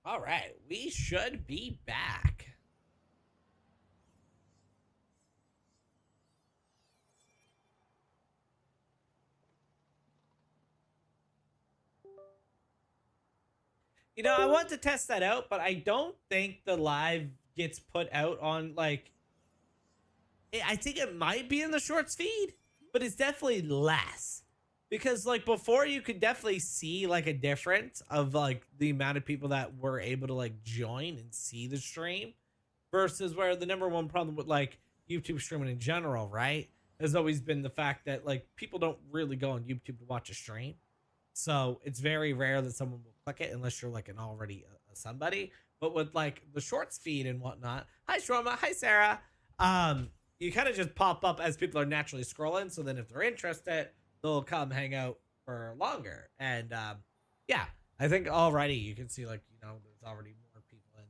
All right, we should be back. You know, I want to test that out, but I don't think the live gets put out on like. I think it might be in the shorts feed, but it's definitely less because like before you could definitely see like a difference of like the amount of people that were able to like join and see the stream versus where the number one problem with like YouTube streaming in general, right, has always been the fact that like people don't really go on YouTube to watch a stream. So it's very rare that someone will click it unless you're like an already somebody. But with like the shorts feed and whatnot, hi Shroma, hi Sarah. You kind of just pop up as people are naturally scrolling. So then if they're interested, they'll come hang out for longer. And yeah, I think already you can see like, you know, there's already more people in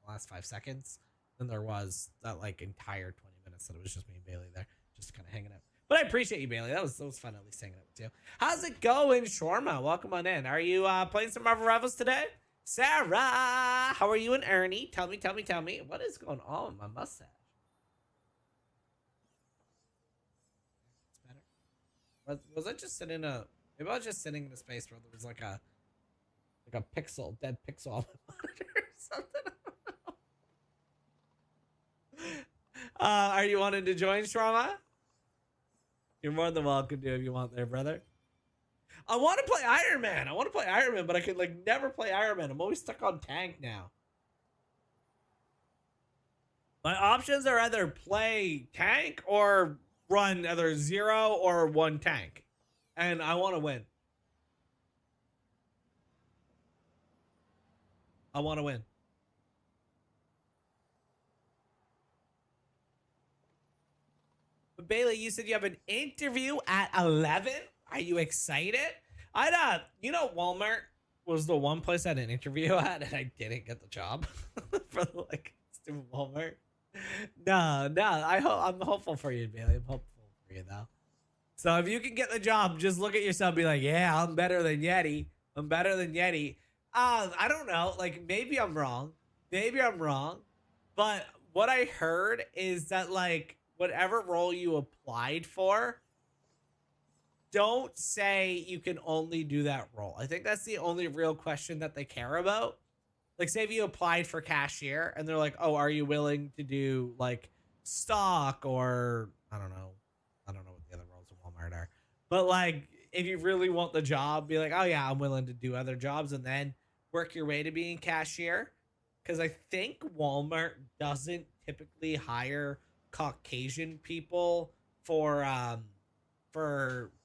the last 5 seconds than there was that like entire 20 minutes that it was just me and Bailey there, just kind of hanging out. But I appreciate you, Bailey. That was fun at least hanging out with you. How's it going, Shorma? Welcome on in. Are you playing some Marvel Rivals today? Sarah, how are you and Ernie? Tell me. What is going on with my mustache? Was I just sitting in a? Maybe I was just sitting in a space where there was like a pixel, dead pixel on my monitor or something. Are you wanting to join, Shrama? You're more than welcome to if you want there, brother. I want to play Ironman. But I can like never play Ironman. I'm always stuck on tank now. My options are either play tank or run either 0 or 1 tank. And I want to win. But Bailey, you said you have an interview at 11. Are you excited? You know, Walmart was the one place I had an interview at, and I didn't get the job for like stupid Walmart. No. I'm hopeful for you, Bailey. I'm hopeful for you though. So if you can get the job, just look at yourself, and be like, yeah, I'm better than Yeti. I don't know. Like maybe I'm wrong. But what I heard is that like whatever role you applied for, don't say you can only do that role. I think that's the only real question that they care about. Like, say if you applied for cashier and they're like, oh, are you willing to do like stock or I don't know what the other roles in Walmart are. But like, if you really want the job, be like, oh yeah, I'm willing to do other jobs and then work your way to being cashier. Because I think Walmart doesn't typically hire Caucasian people for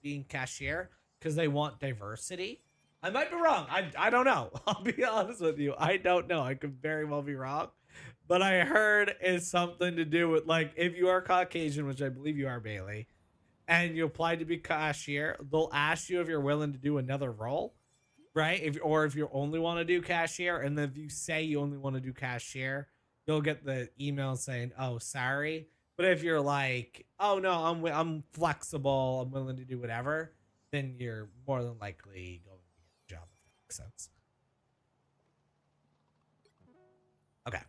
being cashier because they want diversity. I might be wrong. I don't know. I'll be honest with you. I don't know. I could very well be wrong. But I heard it's something to do with like if you are Caucasian, which I believe you are, Bailey, and you apply to be cashier, they'll ask you if you're willing to do another role, right? If you only want to do cashier, and then if you say you only want to do cashier, you'll get the email saying, "Oh, sorry." But if you're like, "Oh no, I'm flexible, I'm willing to do whatever," then you're more than likely going to get the job. If that makes sense. Okay.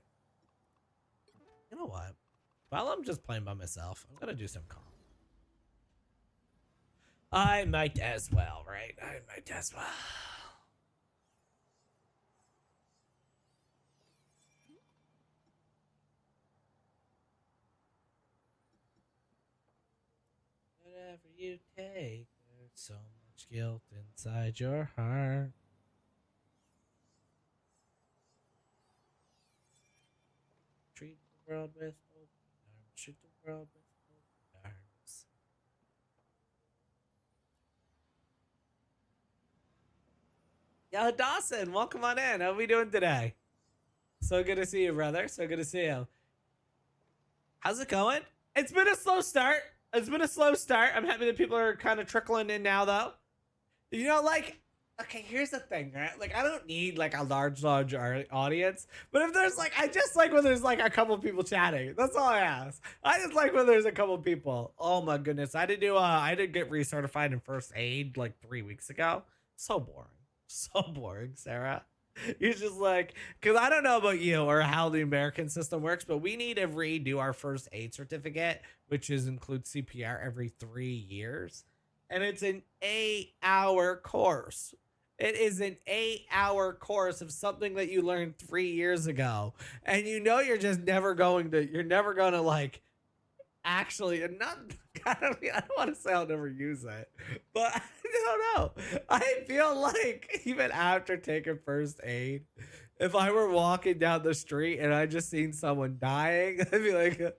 You know what? While I'm just playing by myself, I'm gonna do some comp. I might as well, right? I might as well. Whatever you take, there's so much guilt inside your heart. Treat the world with open arms. Treat the world with open arms. Yo, Dawson, welcome on in. How are we doing today? So good to see you, brother. So good to see you. How's it going? It's been a slow start. I'm happy that people are kind of trickling in now, though. You know, like, okay, here's the thing, right? Like, I don't need like a large audience, but if there's like, I just like when there's like a couple people chatting. That's all I ask. I just like when there's a couple people. Oh my goodness, I did get recertified in first aid like 3 weeks ago. So boring, Sarah. You're just like, because I don't know about you or how the American system works, but we need to redo our first aid certificate, which is includes CPR every 3 years. And it's an 8-hour course. It is an 8-hour course of something that you learned 3 years ago. And you know you're never going to like actually, and not, I don't want to say I'll never use it, but I don't know. I feel like even after taking first aid, if I were walking down the street and I just seen someone dying, I'd be like,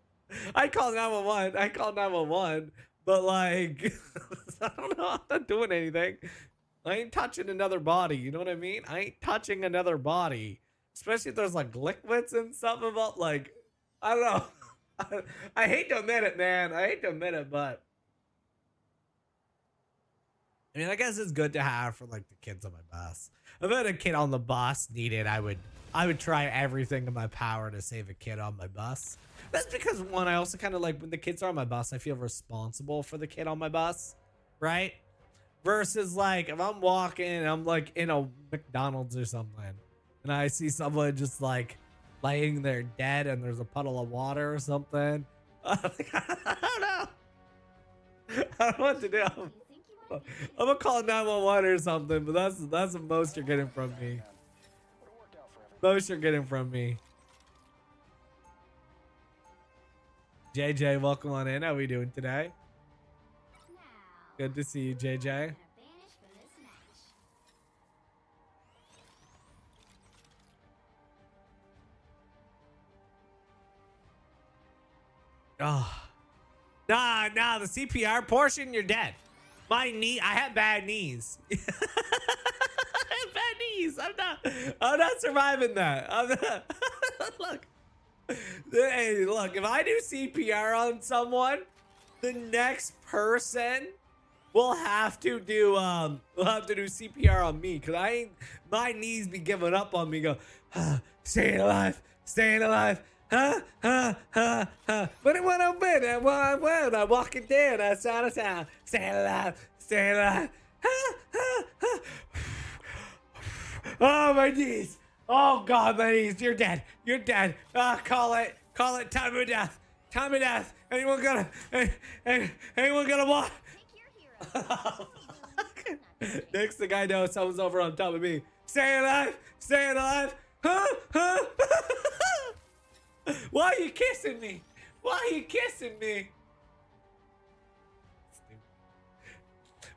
I'd call 911. I call 911, but like, I don't know. I'm not doing anything. I ain't touching another body. You know what I mean? I ain't touching another body, especially if there's like liquids and stuff about like, I don't know. I hate to admit it, man. I hate to admit it, but I mean, I guess it's good to have for like the kids on my bus. If I had a kid on the bus needed, I would try everything in my power to save a kid on my bus. That's because one, I also kind of like when the kids are on my bus, I feel responsible for the kid on my bus, right? Versus like if I'm walking and I'm like in a McDonald's or something, and I see someone just like laying there dead and there's a puddle of water or something. I don't know. I don't know what to do. I'm gonna call 911 or something, but that's the most you're getting from me. Most you're getting from me. JJ, welcome on in. How we doing today? Good to see you, JJ. Oh, nah, the CPR portion, you're dead. My knee, I have bad knees. I have bad knees. I'm not surviving that. I'm not. Look, hey, look, if I do CPR on someone, the next person will have to do CPR on me, because my knees be giving up on me. Go, staying alive, staying alive. Huh? But it went open and well, I'm walking down outside of town. Stay alive, stay alive. Oh, my knees. Oh, God, my knees. You're dead. You're dead. Call it. Time of death. Time of death. Anyone gonna walk? Next thing I know, someone's over on top of me. Stay alive. Stay alive. Huh? Why are you kissing me? Why are you kissing me?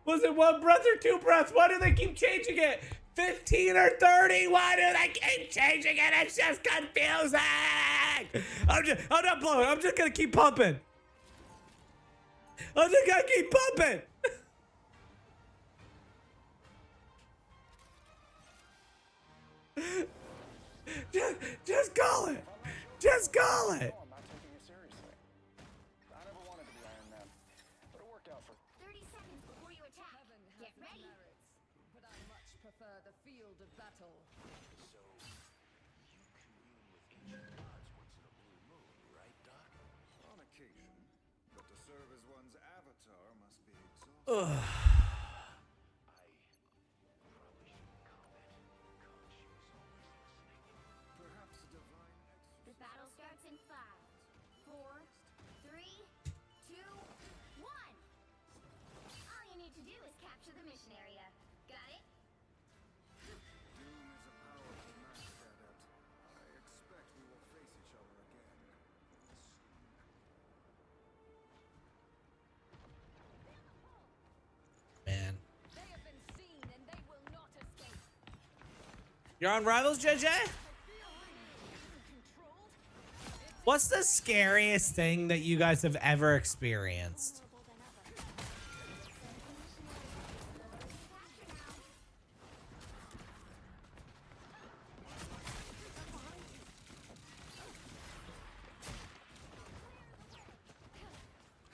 Was it one breath or two breaths? Why do they keep changing it? 15 or 30? Why do they keep changing it? It's just confusing. I'm not blowing. I'm just gonna keep pumping. I'm just gonna keep pumping. Just call it. Just call it. I'm not taking you seriously. I never wanted to be Ironman, but it worked out for 30 seconds before you attack. Get ready. But I much prefer the field of battle. So, you commune with ancient gods once in a blue moon, right, Doc? on occasion. But to serve as one's avatar must be exhausting. I probably shouldn't comment. Khonshu's always listening. Perhaps a divine The exercise. battle starts in 5, 4, 3, 2, 1. All you need to do is capture the mission area. Got it? Doom is a powerful master adept. I expect we will face each other again. Man. They have been seen and they will not escape. You're on Rivals, JJ? What's the scariest thing that you guys have ever experienced?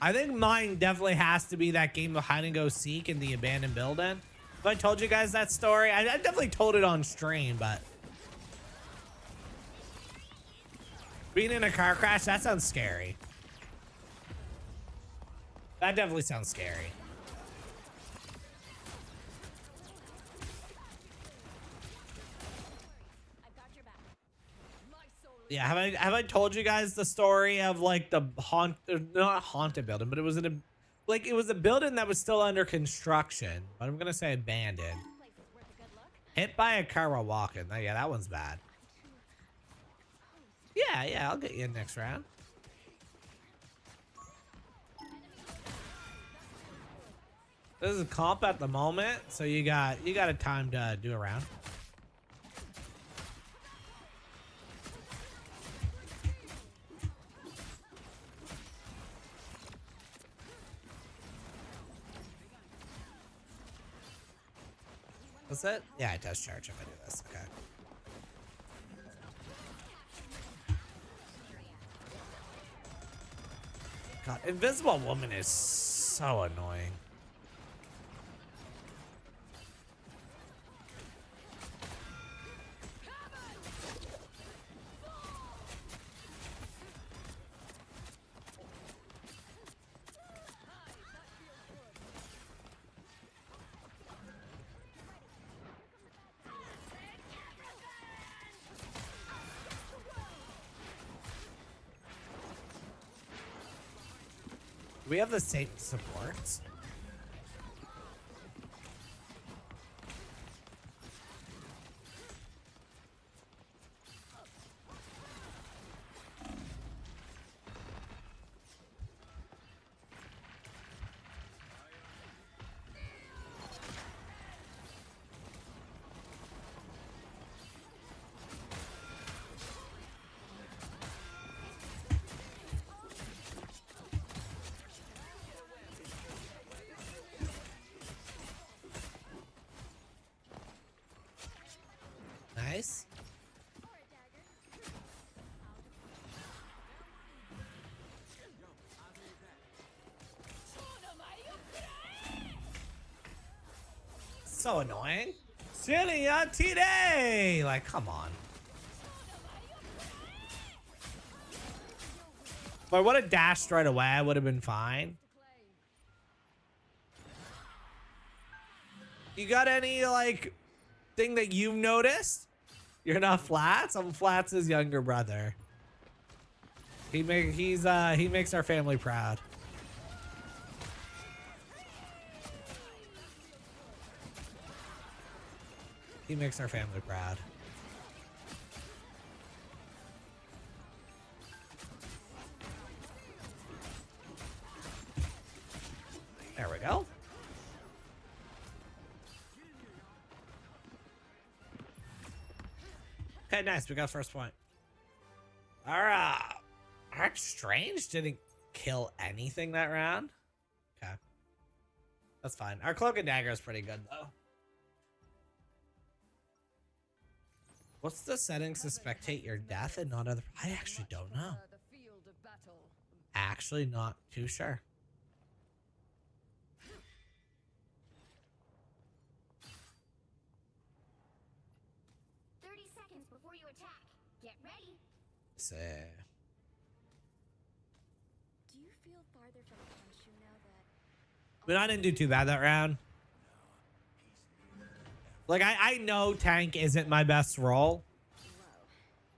I think mine definitely has to be that game of hide and go seek in the abandoned building. Have I told you guys that story? I definitely told it on stream, but being in a car crash, that sounds scary. That definitely sounds scary. Yeah, have I told you guys the story of like the not haunted building, but it was it was a building that was still under construction, but I'm gonna say abandoned. Hit by a car while walking. Oh, yeah, that one's bad. Yeah, I'll get you in next round. This is a comp at the moment, so you got a time to do a round. What's that? Yeah, it does charge if I do this. Okay. God, Invisible Woman is so annoying. We have the same supports. Nice. So annoying. Celia today. Like, come on. If I would have dashed right away, I would have been fine. You got any like thing that you've noticed? You're not Flats? I'm Flats' younger brother. He makes our family proud. He makes our family proud. There we go. Okay, nice. We got first point. Our Strange didn't kill anything that round. Okay. That's fine. Our Cloak and Dagger is pretty good, though. What's the settings to spectate your death and not other... I actually don't know. Actually not too sure. Before you attack, get ready. So, Do you feel farther from Khonshu now that... but I didn't do too bad that round. Like, I know tank isn't my best role,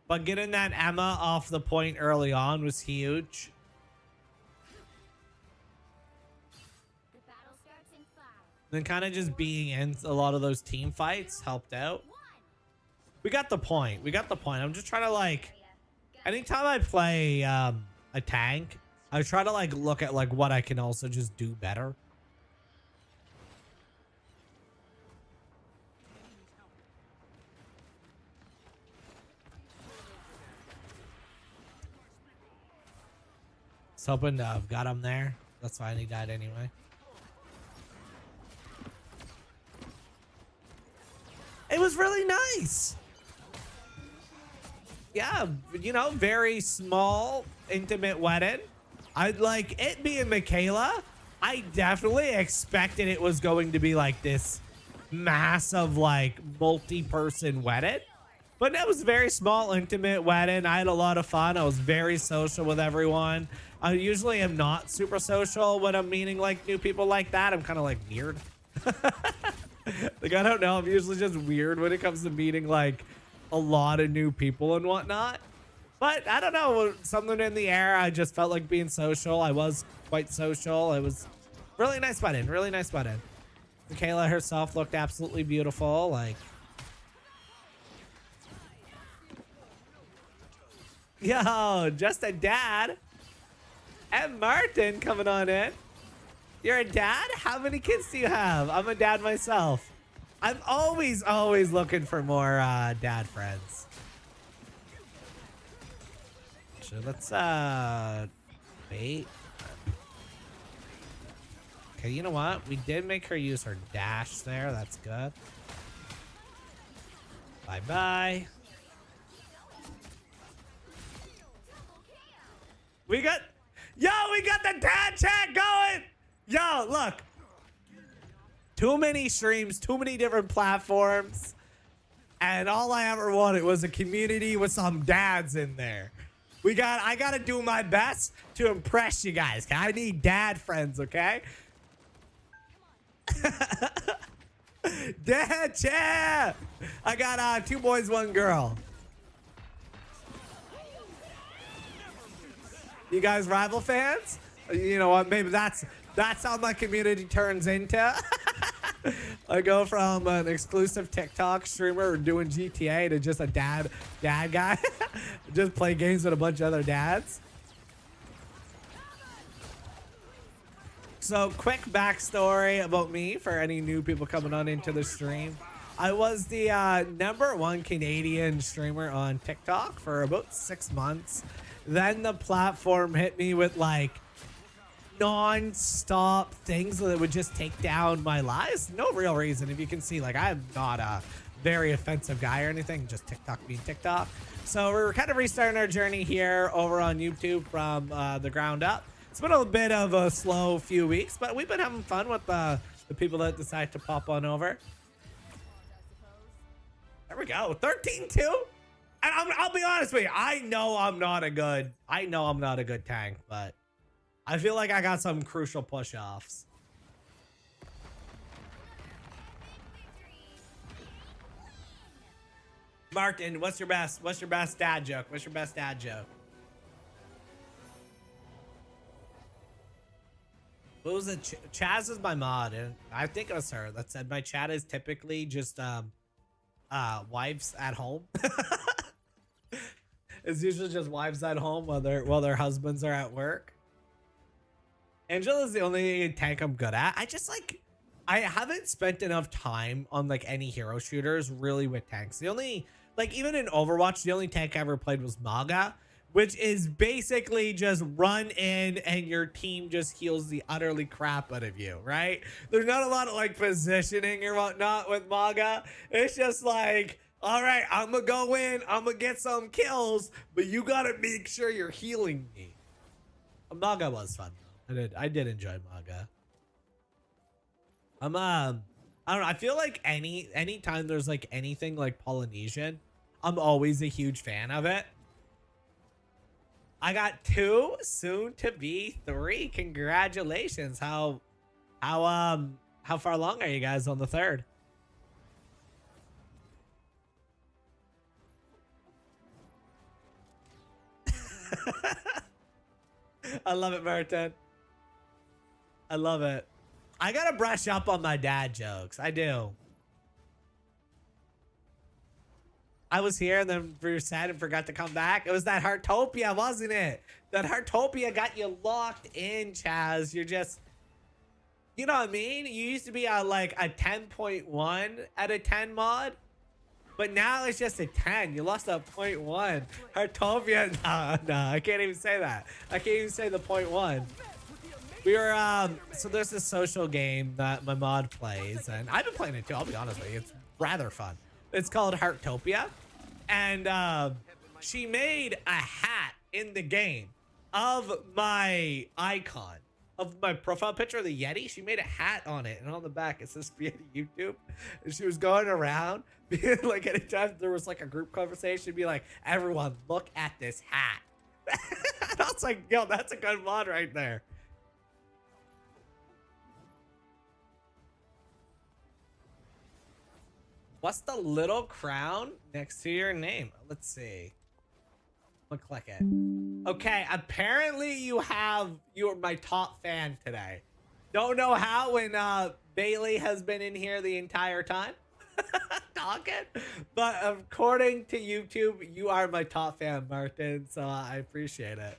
but getting that Emma off the point early on was huge. The battle starts in 5. Then kind of just being in a lot of those team fights helped out. We got the point. We got the point. I'm just trying to, like, anytime I play a tank, I try to, like, look at, like, what I can also just do better. Just hoping to have got him there. That's fine. He died anyway. It was really nice. Yeah, you know, very small, intimate wedding. I like it being Michaela. I definitely expected it was going to be like this massive, like, multi-person wedding. But that was a very small, intimate wedding. I had a lot of fun. I was very social with everyone. I usually am not super social when I'm meeting, like, new people like that. I'm kind of, like, weird. Like, I don't know. I'm usually just weird when it comes to meeting, like, a lot of new people and whatnot. But I don't know, something in the air. I just felt like being social. I was quite social. It was really nice button. Really nice button. Michaela herself looked absolutely beautiful. Like, yo, just a dad. And Martin coming on in. You're a dad? How many kids do you have? I'm a dad myself. I'm always looking for more dad friends. So let's wait. Okay, you know what? We did make her use her dash there. That's good. Bye-bye. We got the dad chat going. Yo, look. Too many streams, too many different platforms. And all I ever wanted was a community with some dads in there. I gotta do my best to impress you guys. I need dad friends, okay? Dad chat. I got 2 boys, 1 girl. You guys rival fans? You know what? Maybe that's how my community turns into. I go from an exclusive TikTok streamer doing GTA to just a dad guy. Just play games with a bunch of other dads. So quick backstory about me for any new people coming on into the stream. I was the #1 Canadian streamer on TikTok for about 6 months. Then the platform hit me with like non-stop things that would just take down my lives. No real reason. If you can see, like, I'm not a very offensive guy or anything, just TikTok being TikTok. So we're kind of restarting our journey here over on YouTube from the ground up. It's been a bit of a slow few weeks, but we've been having fun with the people that decide to pop on over. There we go. 13-2. And I'll be honest with you. I know I'm not a good tank, but I feel like I got some crucial push-offs. Martin, what's your best dad joke? What's your best dad joke? What was it? Chaz is my mod, and I think it was her that said my chat is typically just wives at home. It's usually just wives at home while their husbands are at work. Angela's the only tank I'm good at. I haven't spent enough time on like any hero shooters really with tanks. The only, like, even in Overwatch, the only tank I ever played was Maga, which is basically just run in and your team just heals the utterly crap out of you, right? There's not a lot of like positioning or whatnot with Maga. It's just like, all right, I'm gonna go in, I'm gonna get some kills, but you gotta make sure you're healing me. Maga was fun. I did enjoy Maga. I don't know. I feel like anytime there's like anything like Polynesian, I'm always a huge fan of it. I got 2, soon to be 3. Congratulations. How far along are you guys on the 3rd? I love it, Martin. I love it. I gotta brush up on my dad jokes. I do. I was here and then we were sad and forgot to come back. It was that Heartopia, wasn't it? That Heartopia got you locked in, Chaz. You're just, you know what I mean? You used to be like a 10.1 out of 10 mod, but now it's just a 10. You lost a 0.1. Heartopia, no, I can't even say that. I can't even say the 0.1. We were, so there's this social game that my mod plays, and I've been playing it too, I'll be honest with you. It's rather fun. It's called Heartopia, and she made a hat in the game of my icon, of my profile picture, the Yeti. She made a hat on it, and on the back it says Yeti YouTube, and she was going around being like, anytime there was like a group conversation, she'd be like, everyone look at this hat. And I was like, yo, that's a good mod right there. What's the little crown next to your name? Let's see. I'm gonna click it. Okay, apparently you're my top fan today. Don't know how when Bailey has been in here the entire time talking, but according to YouTube, you are my top fan, Martin. So I appreciate it.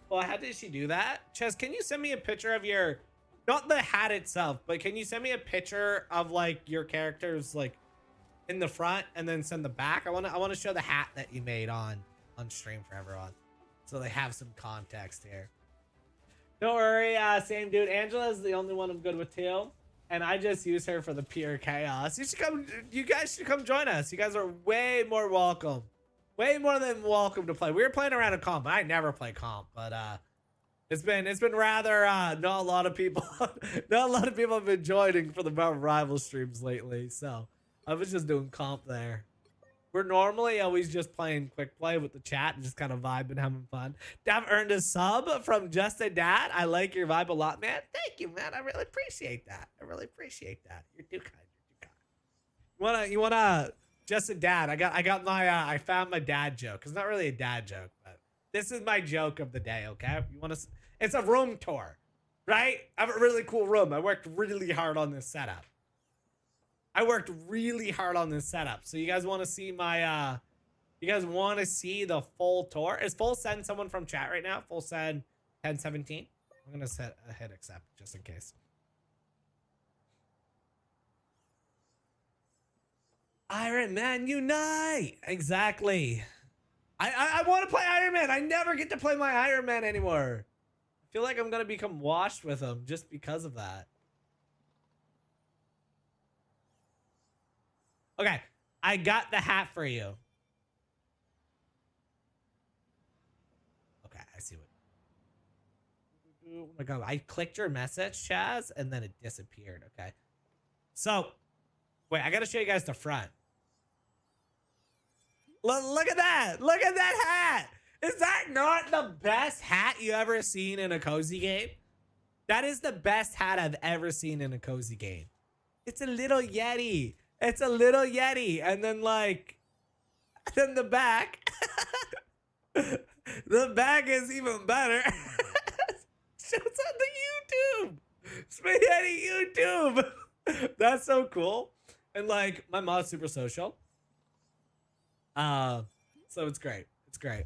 Well, how did she do that? Ches, can you send me a picture of your, not the hat itself, but can you send me a picture of like your characters like in the front and then send the back? I want to show the hat that you made on stream for everyone, so they have some context here. Don't worry, same dude. Angela's the only one I'm good with too, and I just use her for the pure chaos. You guys should come join us. You guys are way more welcome, way more than welcome to play. We were playing around a comp. I never play comp, but it's been rather not a lot of people not a lot of people have been joining for the Marvel Rival streams lately, so I was just doing comp there. We're normally always just playing quick play with the chat and just kind of vibing, having fun. Dav earned a sub from Just a Dad. I like your vibe a lot, man. Thank you, man. I really appreciate that. I really appreciate that. You're too kind. You're too kind. You wanna Just a Dad. I got my I found my dad joke. It's not really a dad joke, but this is my joke of the day. Okay, you wanna? It's a room tour, right? I have a really cool room. I worked really hard on this setup. So you guys want to see my you guys want to see the full tour? Is full send someone from chat right now? Full send 1017. I'm gonna hit accept just in case. Iron Man unite! Exactly. I want to play Iron Man. I never get to play my Iron Man anymore. I feel like I'm gonna become washed with him just because of that. Okay, I got the hat for you. Okay, I see what. Oh my god, I clicked your message, Chaz, and then it disappeared. Okay. So, wait, I gotta show you guys the front. Look at that! Look at that hat! Is that not the best hat you ever seen in a cozy game? That is the best hat I've ever seen in a cozy game. It's a little Yeti. It's a little Yeti. And then like, then the back. The back is even better. Shows on the YouTube. Spaghetti YouTube. That's so cool. And like, my mod's super social. So it's great. It's great.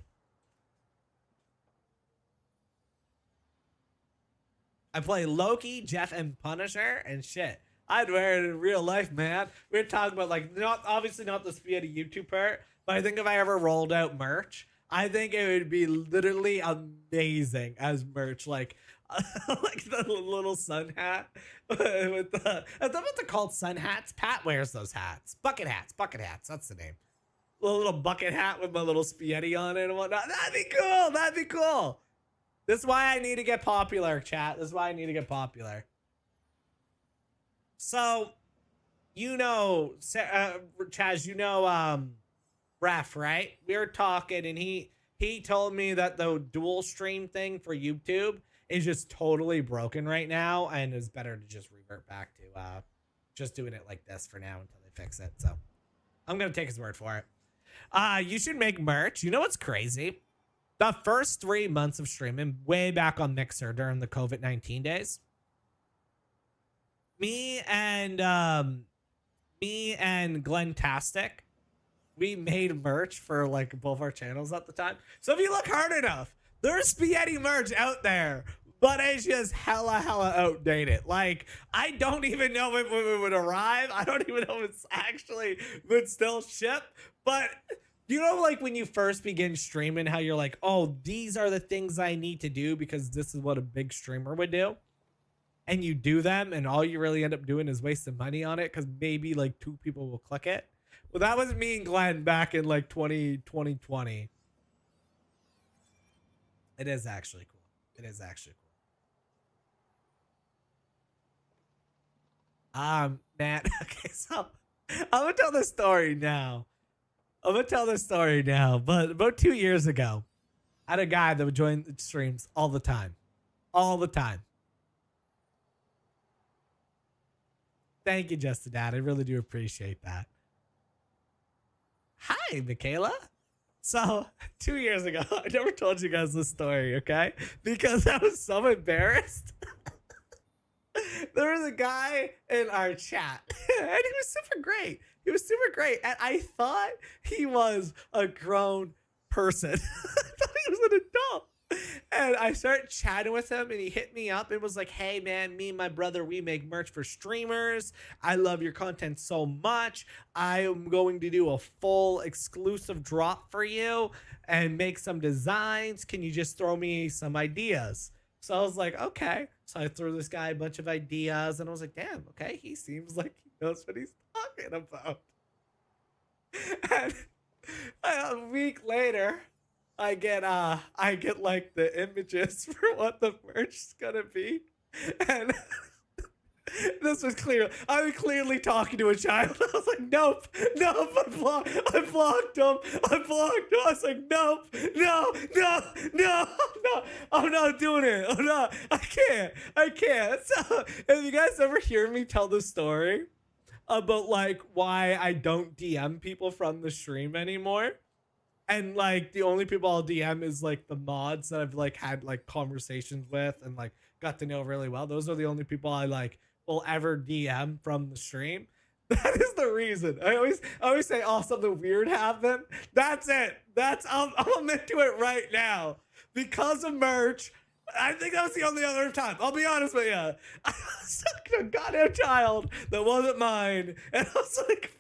I play Loki, Jeff, and Punisher, and shit. I'd wear it in real life, man. We're talking about like, not obviously not the spaghetti YouTube part, but I think if I ever rolled out merch, I think it would be literally amazing as merch, like like the little sun hat with the. I thought what they're called, sun hats. Pat wears those hats, bucket hats. That's the name. Little bucket hat with my little spaghetti on it and whatnot. That'd be cool. That'd be cool. This is why I need to get popular, chat. This is why I need to get popular. So, you know, Chaz, you know, Ref, right? We were talking and he told me that the dual stream thing for YouTube is just totally broken right now and it's better to just revert back to just doing it like this for now until they fix it. So, I'm going to take his word for it. You should make merch. You know what's crazy? The first 3 months of streaming, way back on Mixer during the COVID-19 days, me and Glentastic, we made merch for like both our channels at the time. So if you look hard enough, there's spaghetti merch out there, but it's just hella outdated. Like, I don't even know if it would arrive. I don't even know if it's actually would still ship, but you know, like when you first begin streaming, how you're like, oh, these are the things I need to do because this is what a big streamer would do. And you do them and all you really end up doing is wasting money on it because maybe like 2 people will click it. Well, that was me and Glenn back in like 2020. It is actually cool. It is actually cool. Man, okay, so I'm gonna tell this story now. But about 2 years ago, I had a guy that would join the streams all the time. Thank you, Justin Dad. I really do appreciate that. Hi, Michaela. So 2 years ago, I never told you guys this story, okay? Because I was so embarrassed. There was a guy in our chat, and he was super great. He was super great, and I thought he was a grown person. I thought he was an adult. And I started chatting with him, and he hit me up and was like, hey man, me and my brother, we make merch for streamers. I love your content so much. I am going to do a full exclusive drop for you and make some designs. Can you just throw me some ideas? So I was like, okay. So I threw this guy a bunch of ideas, and I was like, damn, okay, he seems like he knows what he's talking about. And a week later, I get like the images for what the merch is gonna be, and this was clear. I was clearly talking to a child. I was like, nope, I blocked him. I was like, nope, no, I'm not doing it. I can't. So, if you guys ever hear me tell the story about like why I don't DM people from the stream anymore, and like the only people I'll DM is like the mods that I've like had like conversations with and like got to know really well. Those are the only people I like will ever DM from the stream. That is the reason. I always say, oh, something weird happened. That's it. I'm into it right now because of merch. I think that was the only other time. I'll be honest with you. I was talking to a goddamn child that wasn't mine, and I was like,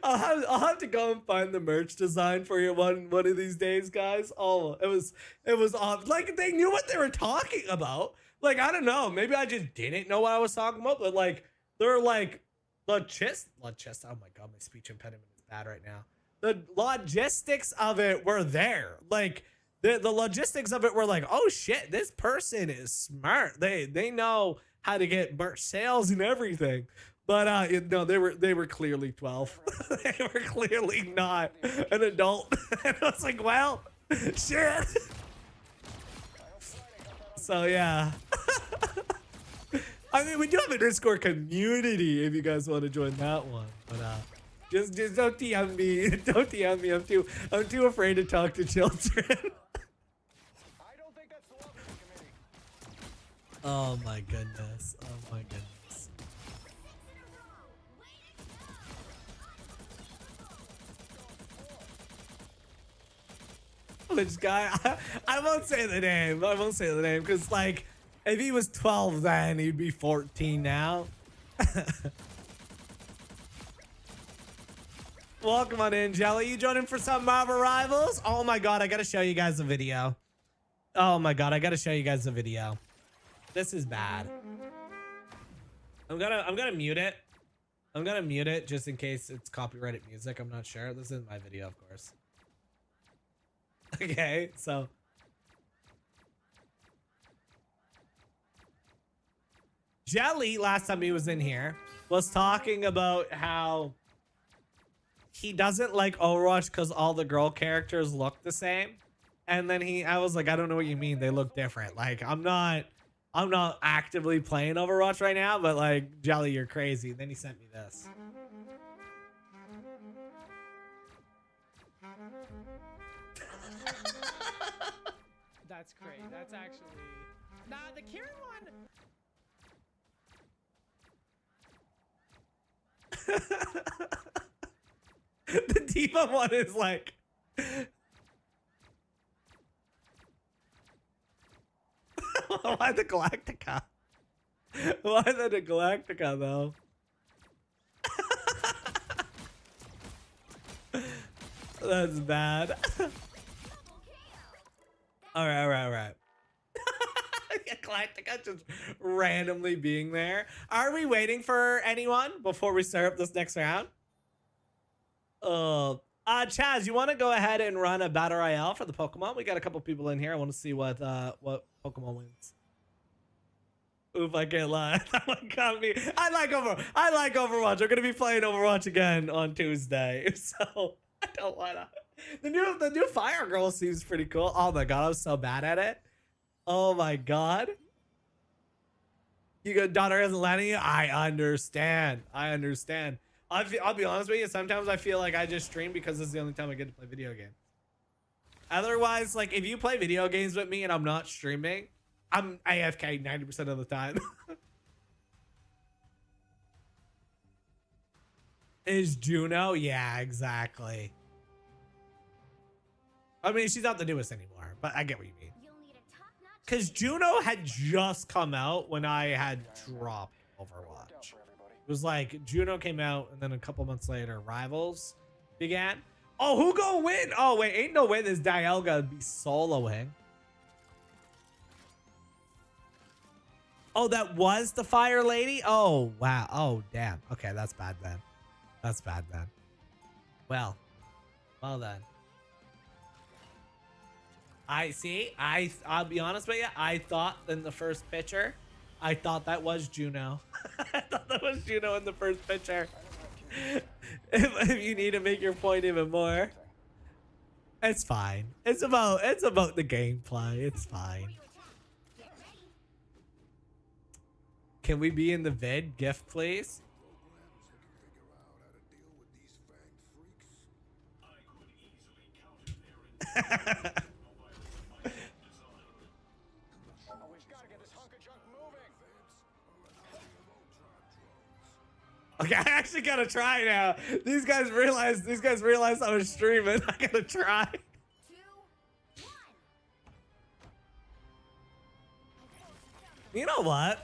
I'll have to go and find the merch design for you one of these days, guys. Oh, it was off. Like they knew what they were talking about. Like I don't know, maybe I just didn't know what I was talking about. But like they're like logistics. Oh my god, my speech impediment is bad right now. The logistics of it were there. Like the logistics of it were like, oh shit, this person is smart. They know how to get merch sales and everything. But no, they were clearly 12. They were clearly not an adult. And I was like, well, shit. So yeah. I mean, we do have a Discord community if you guys want to join that one. But just don't DM me. Don't DM me. I'm too afraid to talk to children. I don't think that's the level committee. Oh my goodness. Oh my goodness. Which guy? I won't say the name. I won't say the name because, like, if he was 12 then, he'd be 14 now. Welcome on in, Jelly. You joining for some Marvel Rivals? Oh my god, I gotta show you guys a video. Oh my god, I gotta show you guys a video. This is bad. I'm gonna mute it. I'm gonna mute it just in case it's copyrighted music. I'm not sure. This isn't my video, of course. Okay, so Jelly, last time he was in here, was talking about how he doesn't like Overwatch because all the girl characters look the same. And then I was like, I don't know what you mean. They look different. Like, I'm not actively playing Overwatch right now, but like, Jelly, you're crazy. And then he sent me this. That's great. That's actually... Nah, the Kieran one... The Diva one is like... Why the Galactica? Why the Galactica, though? That's bad. All right. Galactica just randomly being there. Are we waiting for anyone before we start up this next round? Chaz, you want to go ahead and run a battle royale for the Pokemon? We got a couple people in here. I want to see what Pokemon wins. Oof, I can't lie. That one got me. I like Overwatch. We're gonna be playing Overwatch again on Tuesday, so I don't wanna. The new Fire Girl seems pretty cool. Oh my god, I was so bad at it. Oh my god. You got daughter isn't letting you. I understand. I'll be honest with you. Sometimes I feel like I just stream because this is the only time I get to play video games. Otherwise, like if you play video games with me and I'm not streaming, I'm AFK 90% of the time. Is Juno? Yeah, exactly. I mean, she's not the newest anymore, but I get what you mean. You'll need a top-notch Because Juno had just come out when I had dropped Overwatch. It was like Juno came out, and then a couple months later, Rivals began. Oh, who gonna win? Oh, wait, ain't no way this Dialga be soloing. Oh, that was the Fire Lady? Oh, wow. Oh, damn. Okay, that's bad then. That's bad then. Well then. I'll be honest with you. I thought in the first picture, I thought that was Juno. I thought that was Juno in the first picture. if you need to make your point even more, it's fine. It's about the gameplay. It's fine. Get ready. Can we be in the vid? Gift, please. Okay, I actually gotta try now. These guys realized I was streaming. I gotta try. 2, 1. You know what?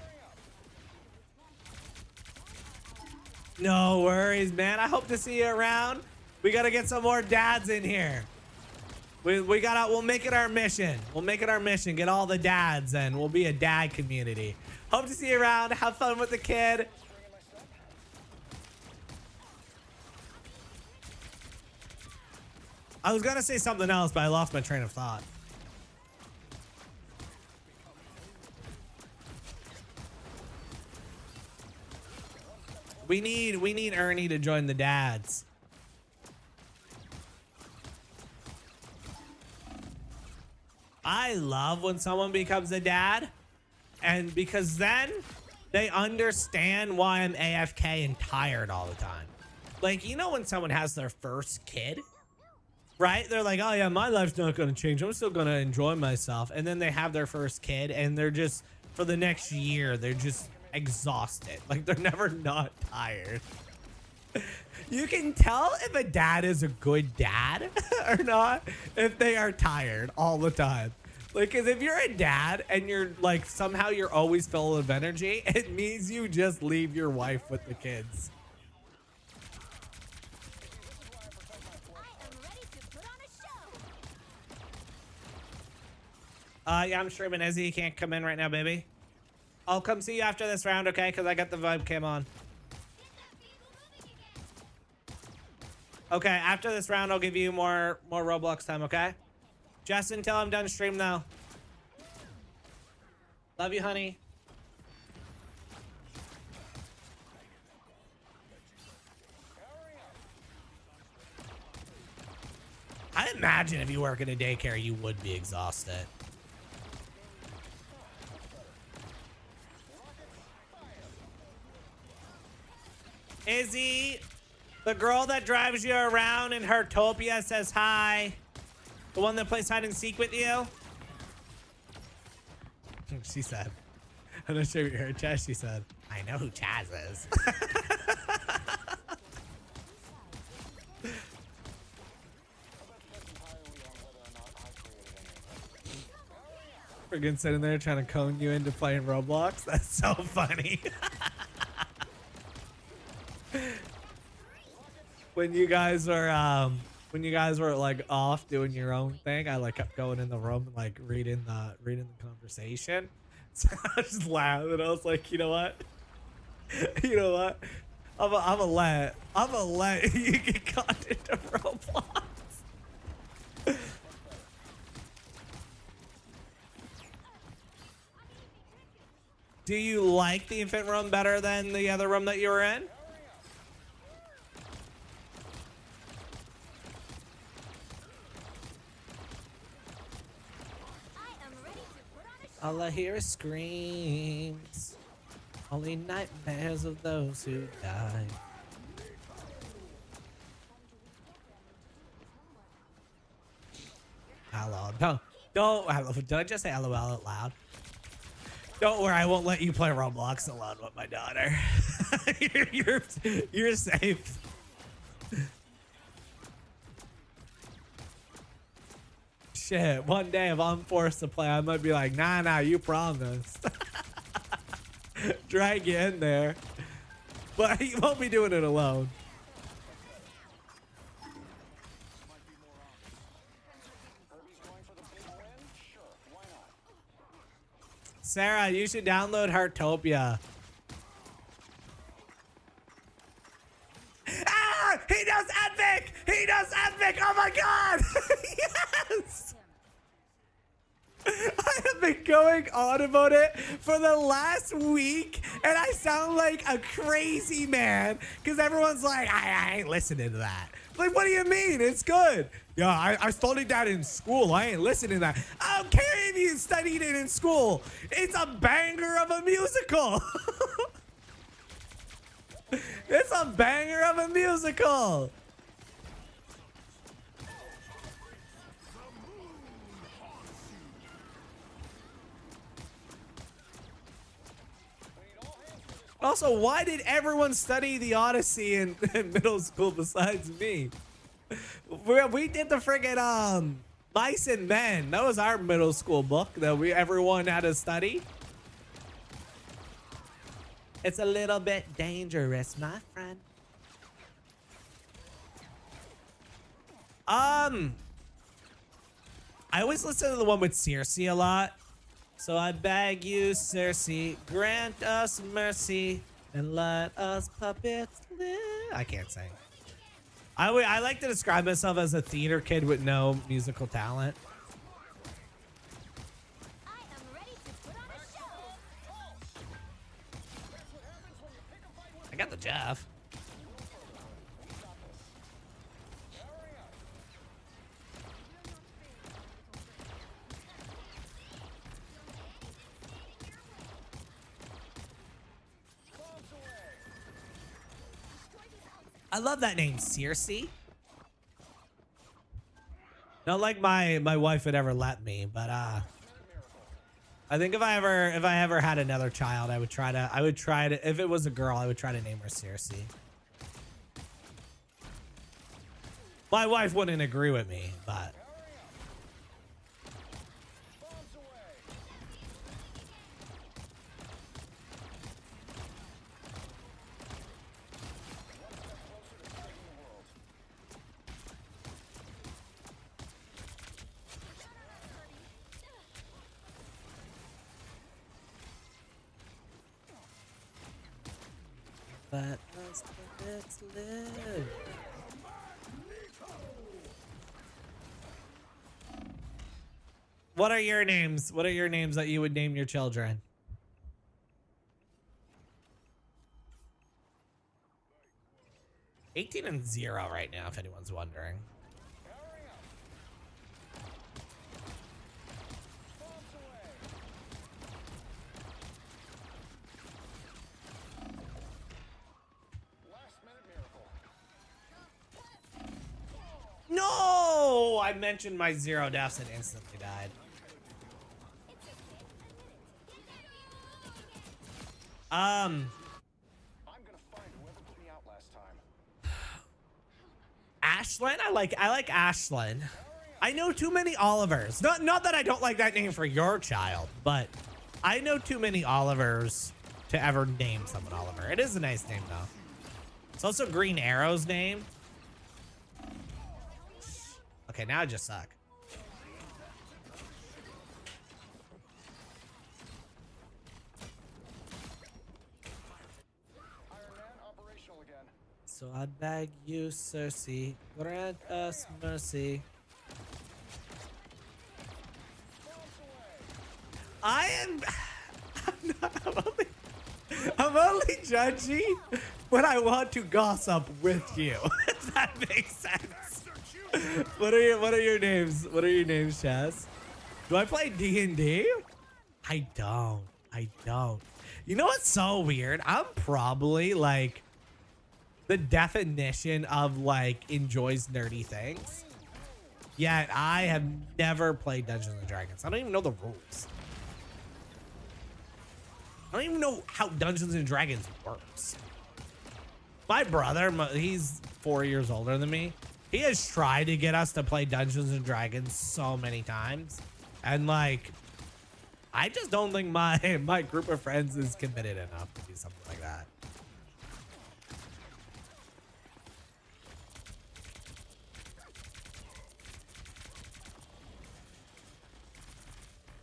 No worries, man. I hope to see you around. We gotta get some more dads in here. We'll make it our mission. We'll make it our mission. Get all the dads in. We'll be a dad community. Hope to see you around. Have fun with the kid. I was gonna say something else, but I lost my train of thought. We need Ernie to join the dads. I love when someone becomes a dad, and because then they understand why I'm AFK and tired all the time. Like, you know when someone has their first kid? Right? They're like, oh yeah, my life's not going to change. I'm still going to enjoy myself. And then they have their first kid and they're just, for the next year, they're just exhausted. Like they're never not tired. You can tell if a dad is a good dad or not if they are tired all the time. Like, cause if you're a dad and you're like, somehow you're always full of energy, it means you just leave your wife with the kids. Yeah, I'm streaming. Izzy, you can't come in right now, baby. I'll come see you after this round, okay? Because I got the vibe cam on. Okay, after this round, I'll give you more Roblox time, okay? Justin, tell I'm done stream now. Love you, honey. I imagine if you work in a daycare, you would be exhausted. Izzy, the girl that drives you around in Hertopia says hi. The one that plays hide and seek with you. She said, I'm not sure if you heard Chaz. She said, I know who Chaz is. Friggin' sitting there trying to cone you into playing Roblox. That's so funny. When you guys were like off doing your own thing, I like kept going in the room and like reading the conversation. So I just laughed and I was like, you know what? You know what? I'm a let you get caught into Roblox. Do you like the infant room better than the other room that you were in? All I hear is screams. Only nightmares of those who die. LOL. Don't. Did I just say LOL out loud? Don't worry, I won't let you play Roblox alone with my daughter. you're safe. Shit, one day if I'm forced to play, I might be like, nah, you promised. Drag you in there. But you won't be doing it alone. Sarah, you should download Heartopia. Ah! He does epic! He does epic! Oh my god! Yes! I have been going on about it for the last week, and I sound like a crazy man because everyone's like, I ain't listening to that. Like, what do you mean? It's good. Yeah, I studied that in school. I ain't listening to that. I don't care if you studied it in school. It's a banger of a musical. It's a banger of a musical. Also, why did everyone study the Odyssey in middle school besides me? We did the friggin' Mice and Men. That was our middle school book that everyone had to study. It's a little bit dangerous, my friend. I always listen to the one with Circe a lot. So I beg you, Circe, grant us mercy and let us puppets live. I can't sing. I like to describe myself as a theater kid with no musical talent. I am ready to put on a show. I got the Jeff. I love that name, Circe. Not like my wife would ever let me, but I think if I ever had another child, I would try to if it was a girl, I would try to name her Circe. My wife wouldn't agree with me, but let us puppets live. What are your names? What are your names that you would name your children? $18 and 0 right now, if anyone's wondering. No! I mentioned my 0 deaths and instantly died. I'm gonna find whoever put me out last time. Ashlyn? I like Ashlyn. I know too many Olivers. Not that I don't like that name for your child, but I know too many Olivers to ever name someone Oliver. It is a nice name though. It's also Green Arrow's name. Okay, now I just suck. Ironman operational again. So I beg you, Circe, grant us mercy. I'm only judgy when I want to gossip with you. If that makes sense. What are your names? What are your names, Chaz? Do I play D&D? I don't. You know what's so weird? I'm probably like the definition of like enjoys nerdy things. Yet I have never played Dungeons and Dragons. I don't even know the rules. I don't even know how Dungeons and Dragons works. My brother, he's 4 years older than me. He has tried to get us to play Dungeons and Dragons so many times. And like, I just don't think my group of friends is committed enough to do something like that.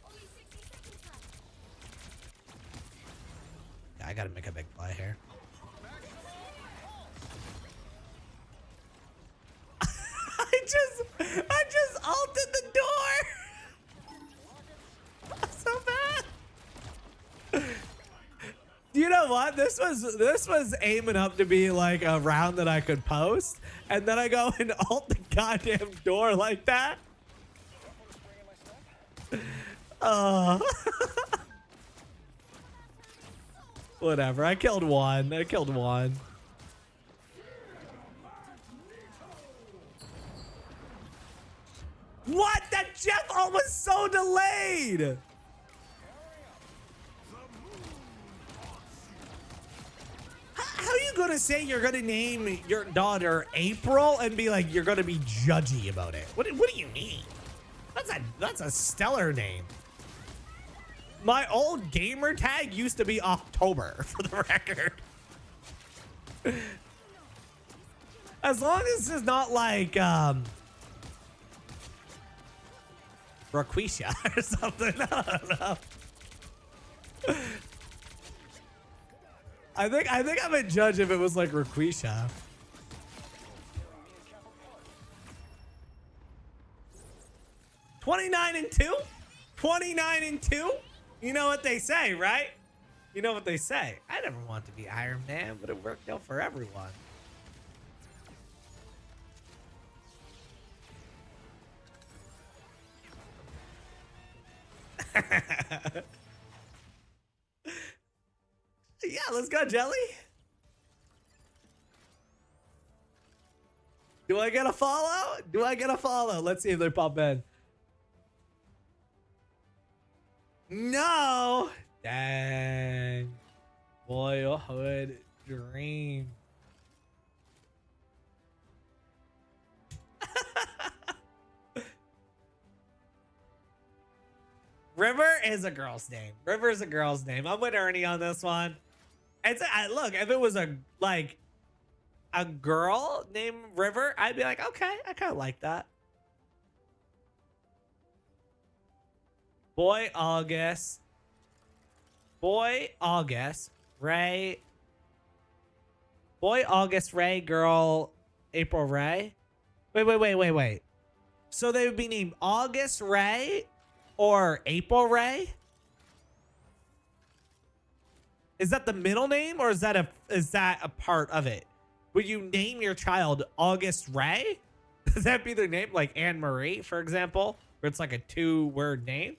Only 60 seconds left. Yeah, I gotta make a big play here. I just ulted the door. So bad. You know what? This was aiming up to be like a round that I could post, and then I go and ult the goddamn door like that. Whatever. I killed one. What? That Jeff ult was so delayed. How are you gonna say you're gonna name your daughter April and be like you're gonna be judgy about it? What do you mean? That's a stellar name. My old gamer tag used to be October, for the record. As long as it's not like Raquisha or something. I don't know. I think I would judge if it was like Raquisha. $29-2? 29-2? You know what they say, right? You know what they say. I never want to be Iron Man, but it worked out for everyone. Yeah, let's go, Jelly. Do I get a follow? Let's see if they pop in. No. Dang. Boyhood dream. River is a girl's name. I'm with Ernie on this one. Look, if it was a girl named River, I'd be like, okay, I kind of like that. Boy August, Ray. Boy August, Ray, girl April Ray. Wait. So they would be named August Ray or April Ray? Is that the middle name, or is that a part of it? Would you name your child August Ray? Does that be their name, like Anne Marie, for example, where it's like a 2-word name?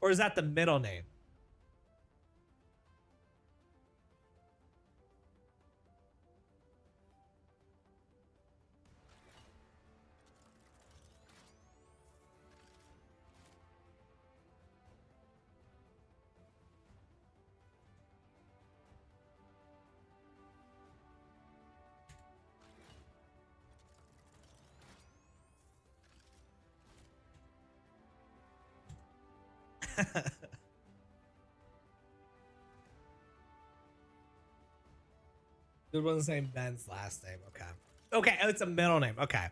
Or is that the middle name? It wasn't saying Ben's last name. Okay, it's a middle name. Okay,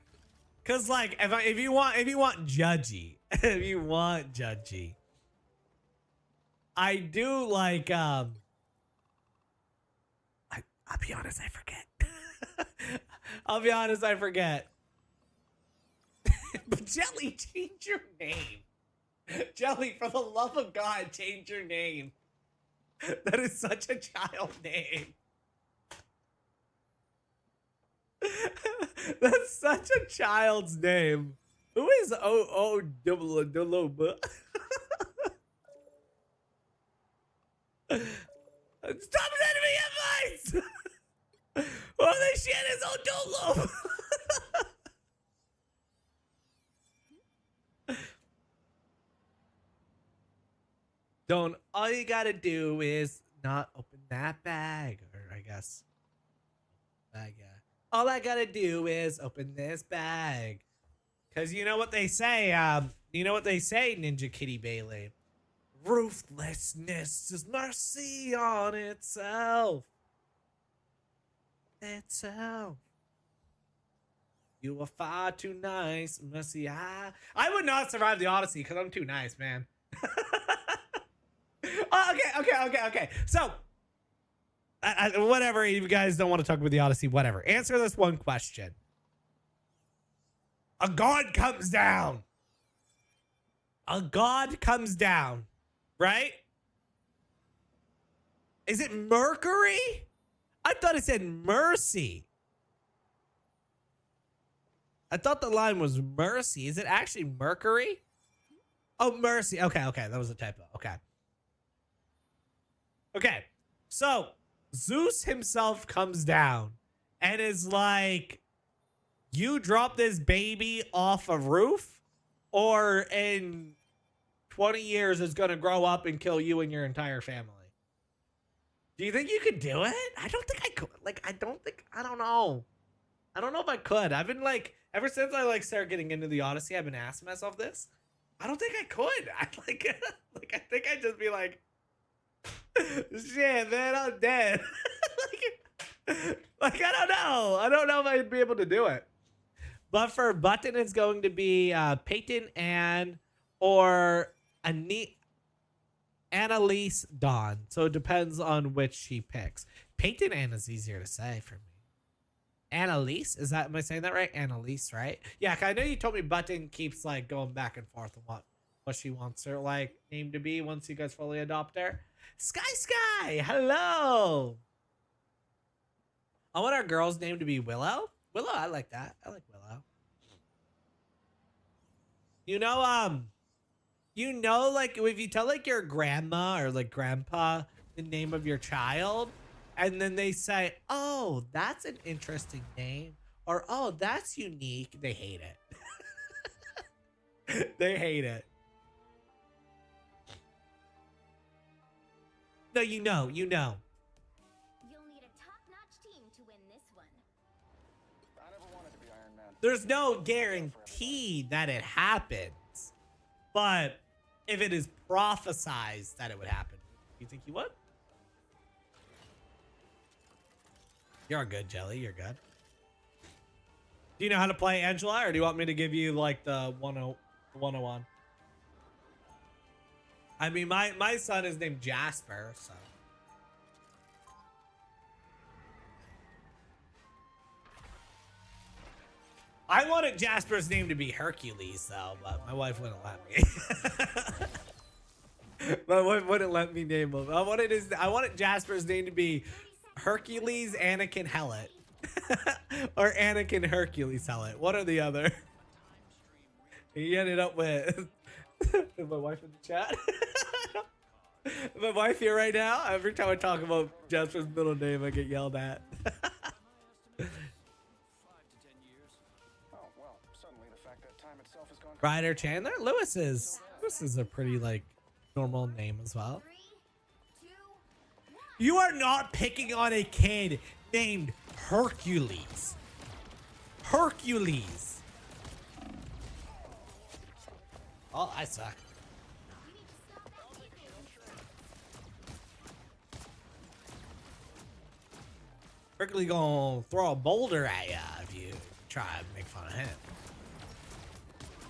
cause like if you want judgy, I do like I'll be honest, I forget. But Jelly, change your name. Jelly, for the love of God, change your name. That is such a child name. That's such a child's name. Who is O-O-double-double? Stop sending me invites! Holy shit, it's Odolo! Don't. All you gotta do is not open that bag, or I guess bag. Yeah. All I gotta do is open this bag, cause you know what they say. You know what they say, Ninja Kitty Bailey. Ruthlessness is mercy on itself. Itself. You are far too nice, mercy. I would not survive the Odyssey because I'm too nice, man. Oh, okay. So, whatever. You guys don't want to talk about the Odyssey, whatever. Answer this one question. A god comes down. A god comes down, right? Is it Mercury? I thought it said mercy. I thought the line was mercy. Is it actually Mercury? Oh, mercy. Okay. That was a typo. Okay. So, Zeus himself comes down and is like, you drop this baby off a roof, or in 20 years it's going to grow up and kill you and your entire family. Do you think you could do it? I don't think I could. I don't know. I don't know if I could. I've been ever since I started getting into the Odyssey, I've been asking myself this. I don't think I could. I think I'd just be like, shit, man, I'm dead. I don't know. I don't know if I'd be able to do it. But for Button, it's going to be Peyton Ann or Annalise Dawn. So it depends on which she picks. Peyton Ann is easier to say for me. Annalise, am I saying that right? Annalise, right? Yeah, 'cause I know you told me Button keeps going back and forth on what she wants her name to be once you guys fully adopt her. Sky, hello. I want our girl's name to be Willow. Willow, I like that. I like Willow. If you tell your grandma or grandpa the name of your child, and then they say, oh, that's an interesting name, or oh, that's unique, they hate it. They hate it. No, you know. You'll need a top-notch team to win this one. I never wanted to be Ironman. There's no guarantee that it happens, but if it is prophesized that it would happen, you think you would? You're good, Jelly. You're good. Do you know how to play Angela, or do you want me to give you the 101? I mean, my son is named Jasper, so. I wanted Jasper's name to be Hercules, though, but my wife wouldn't let me. My wife wouldn't let me name him. I wanted Jasper's name to be Hercules Anakin Hellet. Or Anakin Hercules Hellet. One or the other. He ended up with is my wife in the chat? My wife here right now. Every time I talk about Jasper's middle name, I get yelled at. Ryder Chandler? Lewis is a pretty normal name as well. 3, 2, 1. You are not picking on a kid named Hercules. Hercules. Oh, I suck. You need to stop that takeover. Hercules gonna throw a boulder at you if you try to make fun of him.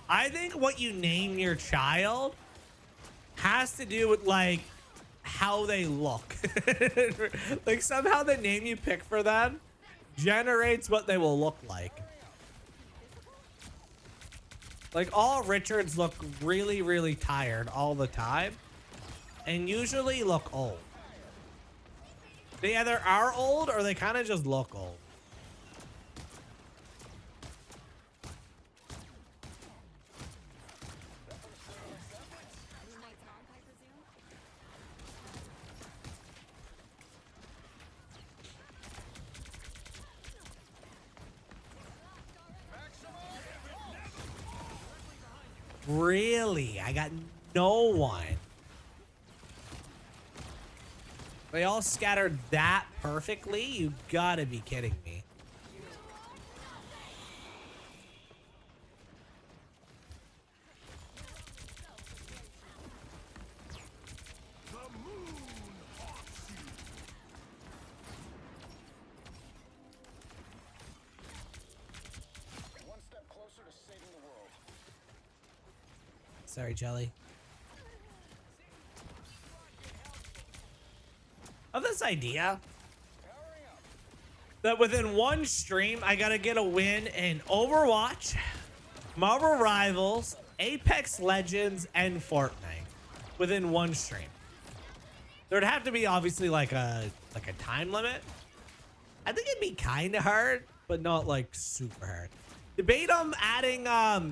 I think what you name your child has to do with how they look. Somehow the name you pick for them generates what they will look like. All Richards look really, really tired all the time and usually look old. They either are old or they kind of just look old. Really? I got no one. They all scattered that perfectly? You gotta be kidding me. One step closer to saving the world. Sorry, Jelly. Of this idea that within one stream, I gotta get a win in Overwatch, Marvel Rivals, Apex Legends, and Fortnite within one stream. There'd have to be obviously like a time limit. I think it'd be kind of hard, but not like super hard. Debate on adding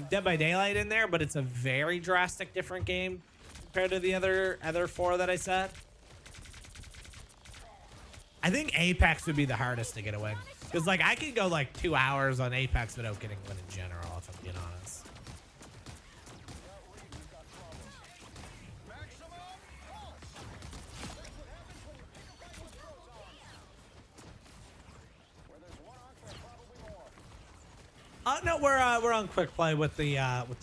Dead by Daylight in there, but it's a very drastic different game compared to the other four that I said. I think Apex would be the hardest to get a win. Because, like, I could go, like, 2 hours on Apex without getting a win in general, if I'm being honest. No, we're on quick play with the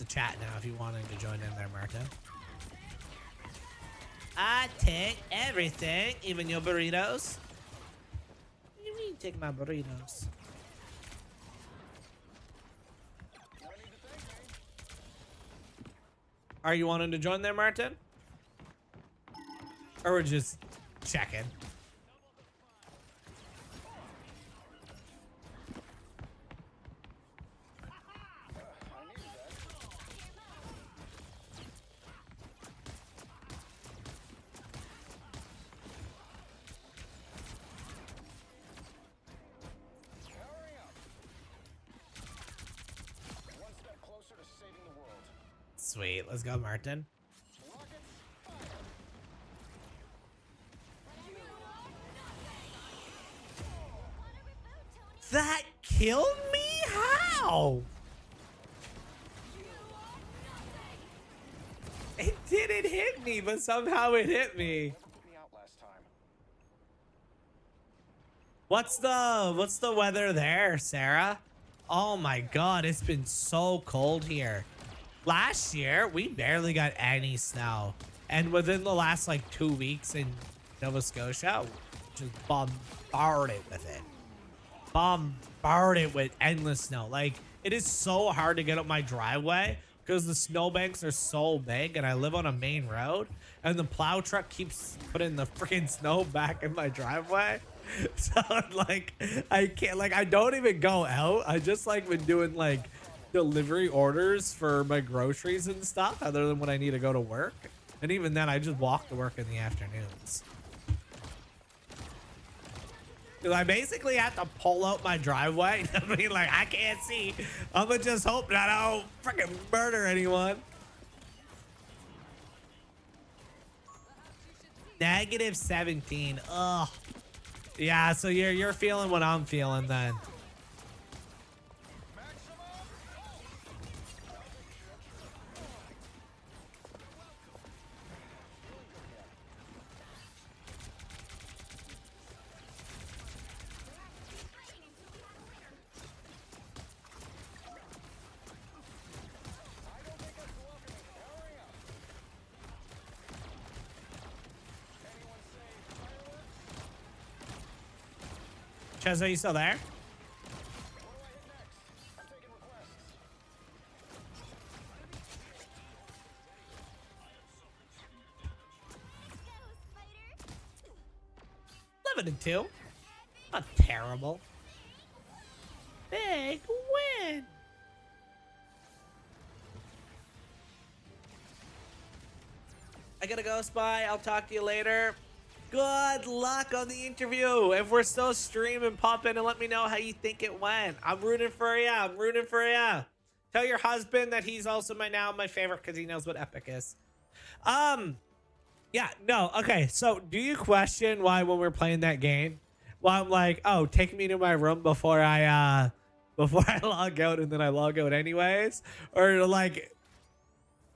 chat now. If you wanted to join in there, Martin. I take everything, even your burritos. What do you mean, take my burritos? Are you wanting to join there, Martin? Or we're just checking? Sweet, let's go, Martin. That killed me? How? It didn't hit me, but somehow it hit me. What's the weather there, Sarah? Oh my god, it's been so cold here. Last year, we barely got any snow. And within the last, like, 2 weeks in Nova Scotia, just bombarded with it. Bombarded with endless snow. Like, it is so hard to get up my driveway because the snowbanks are so big and I live on a main road. And the plow truck keeps putting the freaking snow back in my driveway. So, like, I can't, like, I don't even go out. I just, like, been doing, like, delivery orders for my groceries and stuff other than when I need to go to work. And even then I just walk to work in the afternoons. Cause I basically have to pull out my driveway. I mean, like, I can't see. I'm gonna just hope that I don't freaking murder anyone. -17. Ugh. Yeah, so you're feeling what I'm feeling then. Chaz, are you still there? Living in 2. Not terrible. Big win. I gotta go, Spy. I'll talk to you later. Good luck on the interview. If we're still streaming, pop in and let me know how you think it went. I'm rooting for you. I'm rooting for you. Tell your husband that he's also my favorite because he knows what epic is. Yeah, no, okay. So do you question why when we're playing that game, well, I'm like, oh, take me to my room before I log out and then I log out anyways? Or like,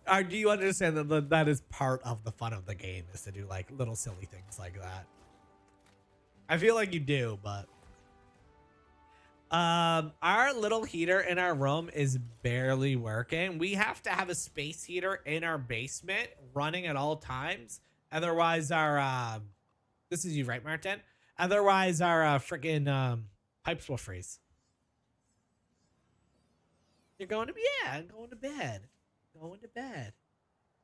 or do you understand that that is part of the fun of the game is to do like little silly things like that? I feel like you do, but our little heater in our room is barely working. We have to have a space heater in our basement running at all times. Otherwise our this is you, right, Martin? Otherwise our freaking pipes will freeze. You're going to be, yeah, I'm going to bed. Going to bed.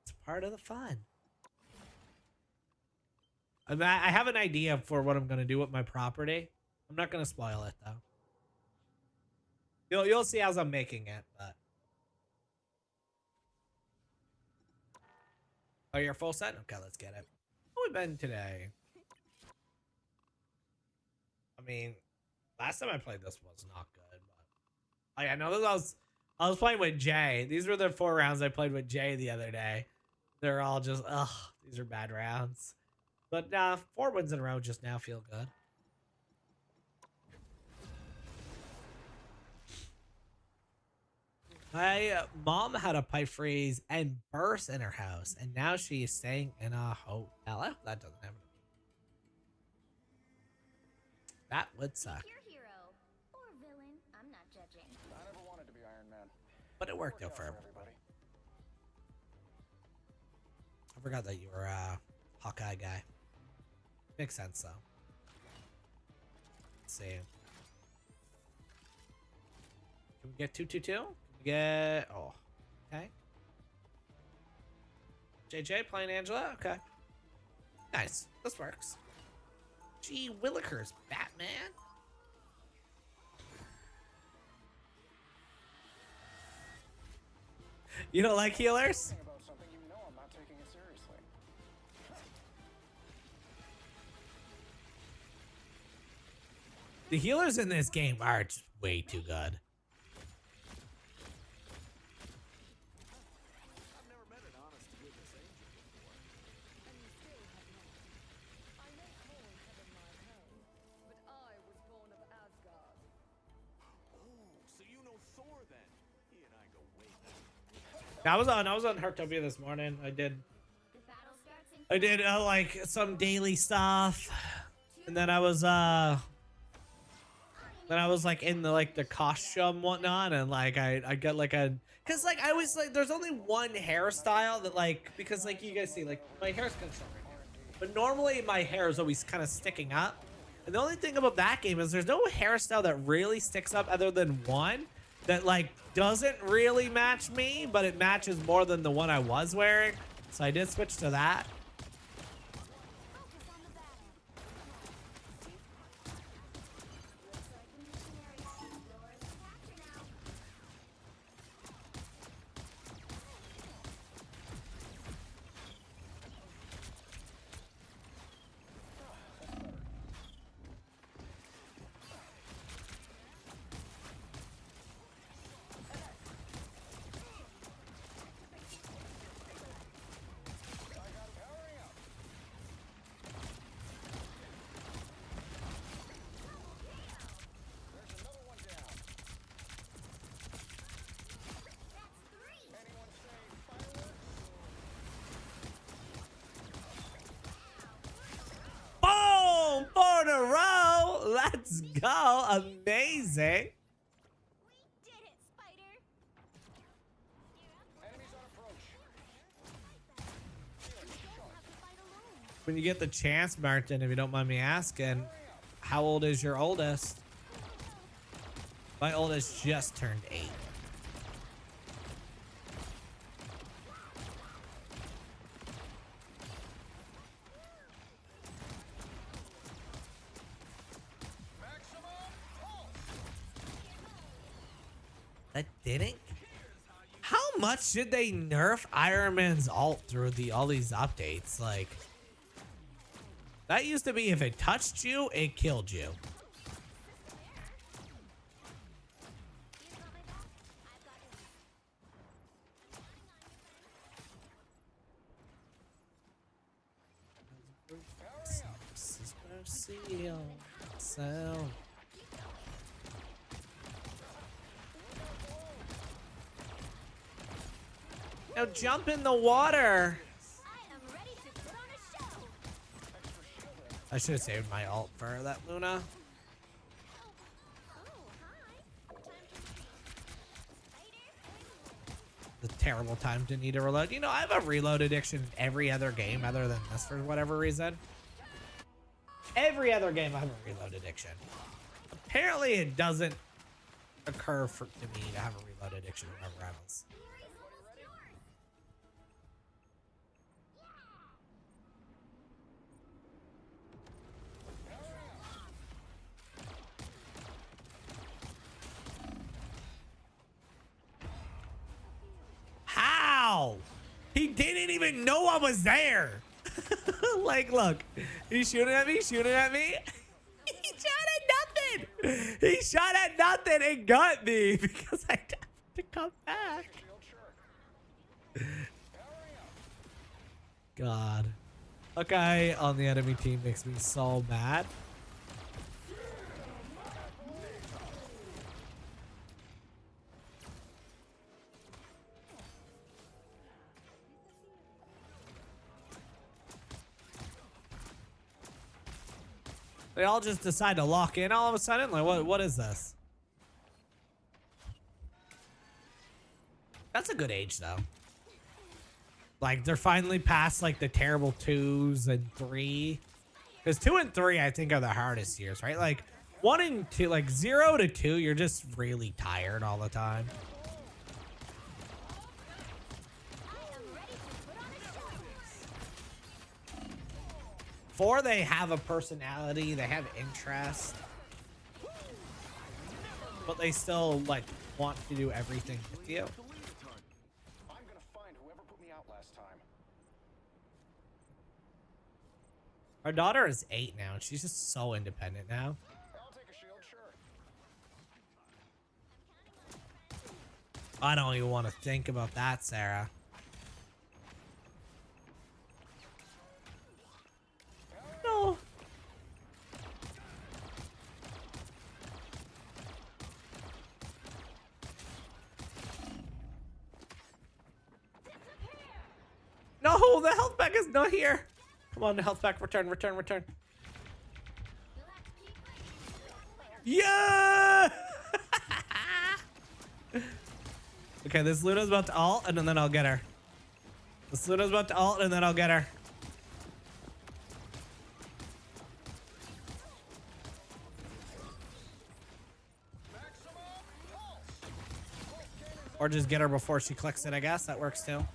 It's part of the fun. I have an idea for what I'm going to do with my property. I'm not going to spoil it though. You'll see as I'm making it, but oh, you're full set? Okay, let's get it. How we been today? I mean, last time I played this was not good, but I know that I was playing with Jay. These were the 4 rounds I played with Jay the other day. They're all just these are bad rounds. But 4 wins in a row just now feel good. My mom had a pipe freeze and burst in her house, and now she is staying in a hotel. I hope that doesn't happen. That would suck. Your hero or villain, I'm not judging. I never wanted to be Iron Man. But it worked out for everybody. I forgot that you were a Hawkeye guy. Makes sense, though. Let's see. Can we get 2-2-2? Can we get... Oh, okay. JJ playing Angela? Okay. Nice. This works. Gee Willikers, Batman. You don't like healers? About something you know I'm not taking it seriously. The healers in this game are just way too good. I've never met an honest to goodness angel before. And you still have not. I may call heaven my home, but I was born of Asgard. Oh, so you know Thor then? He and I go way back. I was on Heartopia this morning. I did The battle starts in like some daily stuff, and then I was like in the costume and whatnot, and like I get like a, cause like I was like, there's only one hairstyle that like, because like you guys see like my hair's kind of short right here, but normally my hair is always kind of sticking up, and the only thing about that game is there's no hairstyle that really sticks up other than one that like doesn't really match me, but it matches more than the one I was wearing, so I did switch to that. focus on the battle. Looks like the missionary is yours to capture now. There's another one down. That's 3. Anyone say fireworks? Boom! 4 in a row. Let's go. Amazing. We did it, Spider. Enemies on approach. You don't have to fight alone. When you get the chance, Martin, if you don't mind me asking, how old is your oldest? My oldest just turned 8. Maximum pulse. That didn't? How much did they nerf Ironman's ult through all these updates? Like, that used to be if it touched you, it killed you. You got my back. I've got yours. Powering up. This is mercy on myself. Now jump in the water. I am ready to put on a show. Extra shield there. I should have saved my ult for that Luna. The terrible time to need to reload. You know, I have a reload addiction in every other game other than this for whatever reason. Every other game I have a reload addiction. Apparently it doesn't occur to me to have a reload addiction whenever I was. How? He didn't even know I was there. Like, look, he's shooting at me, shooting at me. He shot at nothing. He shot at nothing and got me because I had to come back. God. A guy on the enemy team makes me so mad. They all just decide to lock in all of a sudden? Like, what is this? That's a good age, though. Like, they're finally past, like, the terrible 2s and 3. Because 2 and 3, I think, are the hardest years, right? Like, 1 and 2, like, 0 to 2, you're just really tired all the time. Four, they have a personality, they have interest, but they still like want to do everything with you. I'm gonna find whoever put me out last time. Our daughter is 8 now, and she's just so independent now. I'll take a shield, sure. I don't even want to think about that, Sarah. No. No, the health pack is not here. Come on, the health pack, return, return, return. Yeah! Okay, this Luna's about to ult, and then I'll get her. This Luna's about to ult, and then I'll get her. Or just get her before she clicks it, I guess. That works too.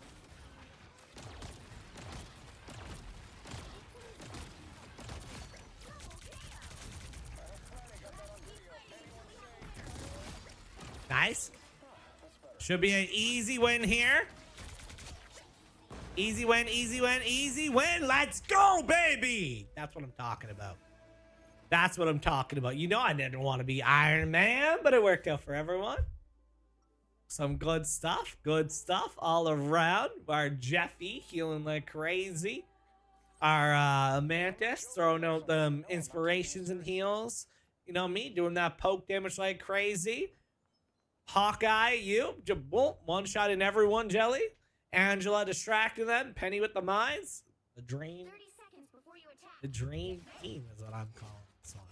Nice. Should be an easy win here. Easy win, easy win, easy win. Let's go, baby. That's what I'm talking about. That's what I'm talking about. You know I didn't want to be Iron Man, but it worked out for everyone. Some good stuff all around. Our Jeffy healing like crazy. Our Mantis throwing out the inspirations and heals. You know me doing that poke damage like crazy. Hawkeye, you, boom, one shot in everyone, Jelly. Angela distracting them. Penny with the mines. The dream. 30 seconds before you attack. The dream team is what I'm calling this one.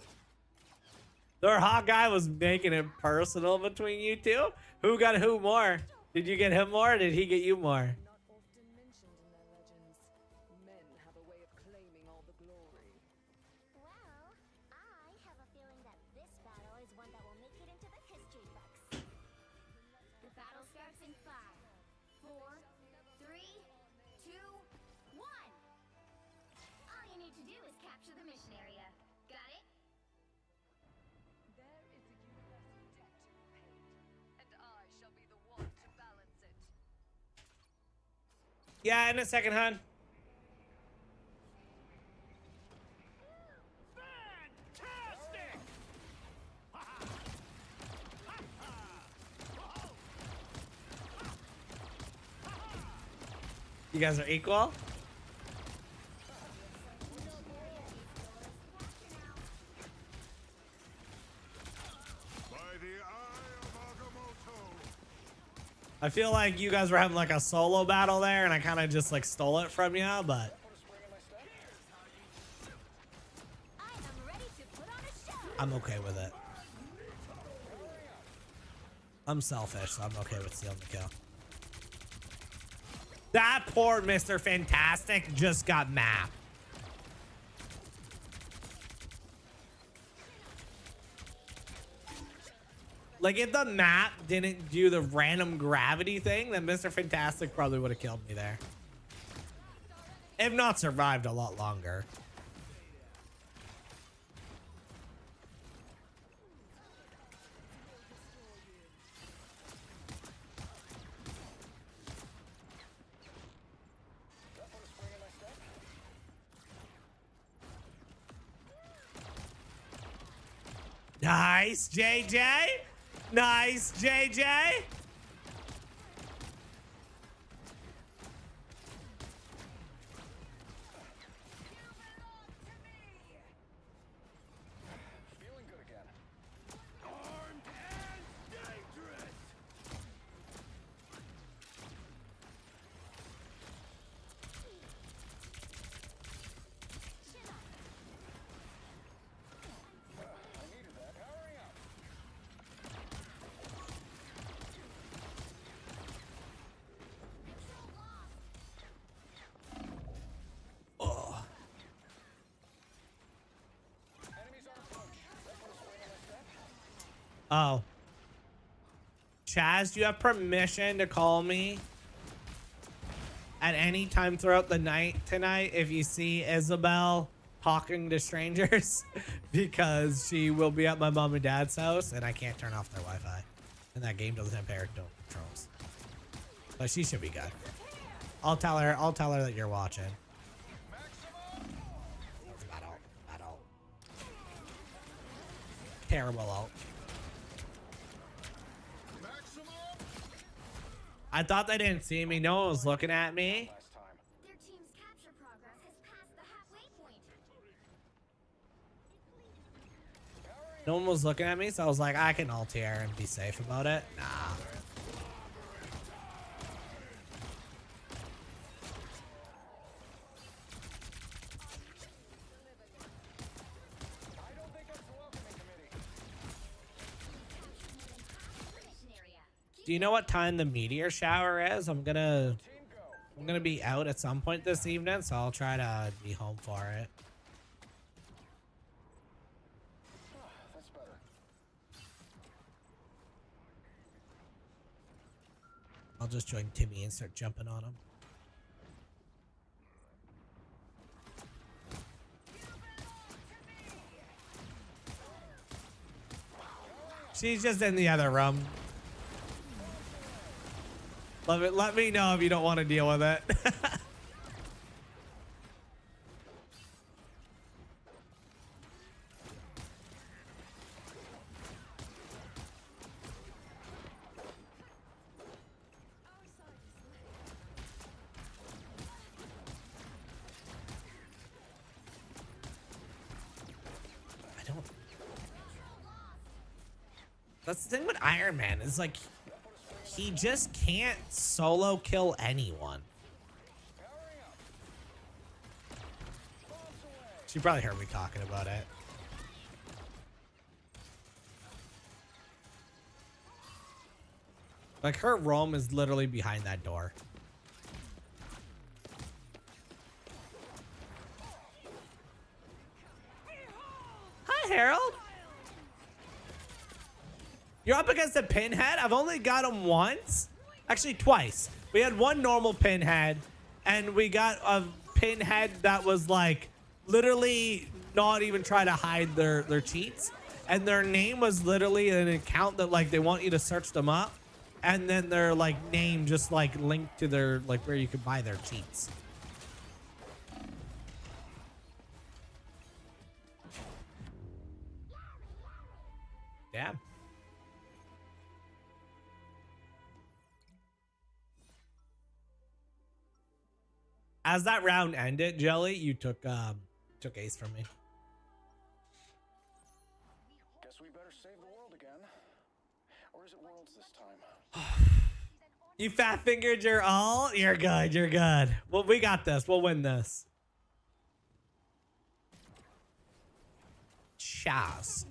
Their Hawkeye was making it personal between you two. Who got who more? Did you get him more or did he get you more? Not often mentioned in their legends. Men have a way of claiming all the glory. Well, I have a feeling that this battle is one that will make it into the history books. The battle starts in 5, 4, 3, 2, 1. All you need to do is capture the mission area. Got it? There is a universal debt to be paid, and I shall be the one to balance it. Yeah, in a second, hon. Fantastic! You guys are equal? By the eye of Agamotto. I feel like you guys were having like a solo battle there and I kind of just like stole it from you, but I'm okay with it. I'm selfish, so I'm okay with stealing the kill. That poor Mr. Fantastic just got mapped. Like, if the map didn't do the random gravity thing, then Mr. Fantastic probably would have killed me there. If not survived a lot longer. Nice, JJ. Nice, JJ. Feeling good again. Armed and dangerous. I needed that. Powering up. Oh. Enemies on approach. That put a swing in my step. Oh. Chaz, do you have permission to call me at any time throughout the night tonight if you see Isabel talking to strangers? Because she will be at my mom and dad's house and I can't turn off their Wi-Fi. And that game doesn't have parental controls. But she should be good. I'll tell her that you're watching. Bad ult. Bad ult. Terrible ult. I thought they didn't see me. No one was looking at me. Last time. Their team's capture progress has passed the halfway point. No one was looking at me, so I was like, I can ult here and be safe about it. Nah. I don't think that's a welcoming committee. Mission area. Do you know what time the meteor shower is? I'm gonna Team go. be out at some point this evening, so I'll try to be home for it. That's better. I'll just join Timmy and start jumping on him. She's just in the other room. Let me know if you don't want to deal with it. I don't. That's the thing with Ironman is like he just can't solo kill anyone. She probably heard me talking about it. Like her roam is literally behind that door. Hi, Harold. You're up against a pinhead? I've only got him once. Actually, twice. We had one normal pinhead, and we got a pinhead that was like literally not even trying to hide their cheats. And their name was literally an account that like they want you to search them up. And then their like name just like linked to their like where you could buy their cheats. Yeah. As that round ended, Jelly, you took ace from me. Guess we better save the world again. Or is it worlds this time? You fat fingered your ult? You're good, you're good. Well, we got this. We'll win this. Chaz.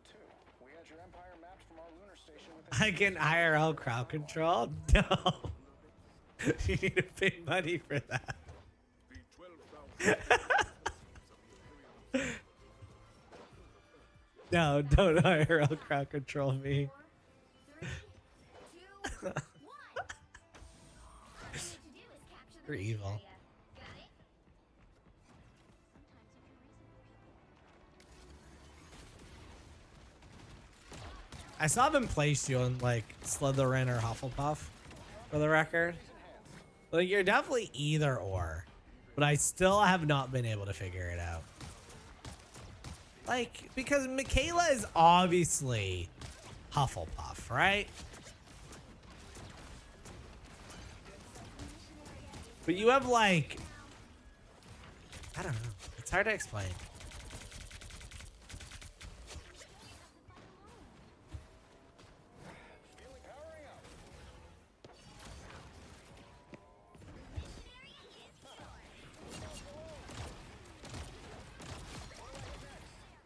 it too. We had your empire mapped from our lunar station within I can IRL crowd control? No. You need to pay money for that. No, don't IRL crowd control me. 4, 3, 2, 1. All I need to do is capture the You're mission evil. area. Got it? I saw them place you in like Slytherin or Hufflepuff, for the record. Like you're definitely either or, but I still have not been able to figure it out. Like because Michaela is obviously Hufflepuff, right? But you have like, I don't know. It's hard to explain.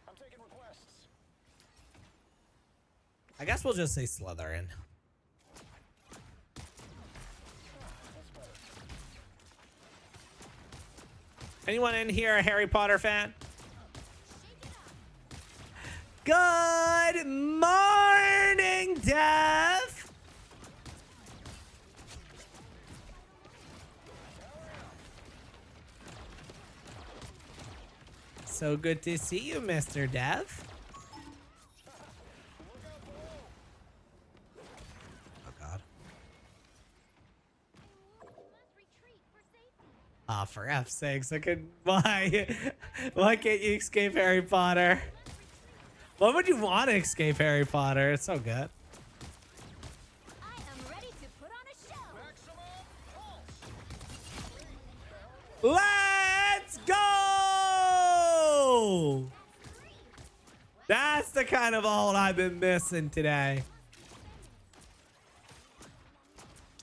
I'm taking requests. I guess we'll just say Slytherin. Anyone in here a Harry Potter fan? Good morning, Dev. So good to see you, Mr. Dev. Oh God. Ah, for F's sakes, I could. Why? Why can't you escape Harry Potter? Why would you want to escape Harry Potter? It's so good. I am ready to put on a show. Let's go! That's the kind of ult I've been missing today.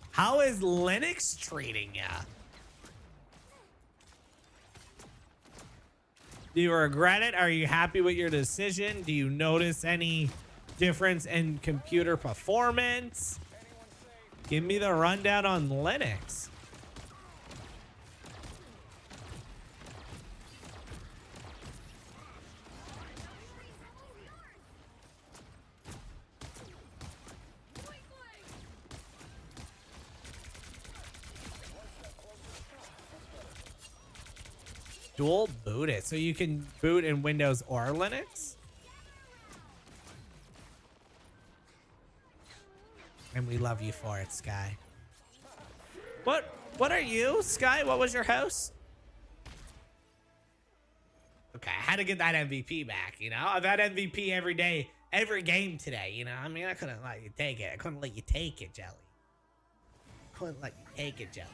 How is Linux treating ya? Do you regret it? Are you happy with your decision? Do you notice any difference in computer performance? Give me the rundown on Linux. Dual boot it. So you can boot in Windows or Linux? And we love you for it, Sky. What are you, Sky? What was your house? Okay, I had to get that MVP back, you know? I've had MVP every day, every game today, you know? I mean, I couldn't let you take it. I couldn't let you take it, Jelly. Couldn't let you take it, Jelly.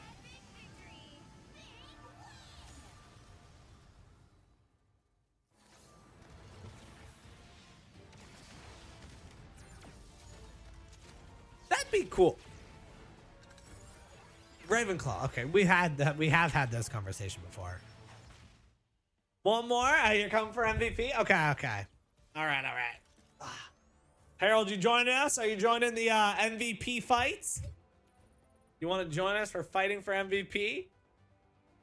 That'd be cool. Ravenclaw. Okay, we have had this conversation before. One more? You're coming for MVP? Okay. All right. Harold, you joining us? Are you joining the MVP fights? You want to join us for fighting for MVP?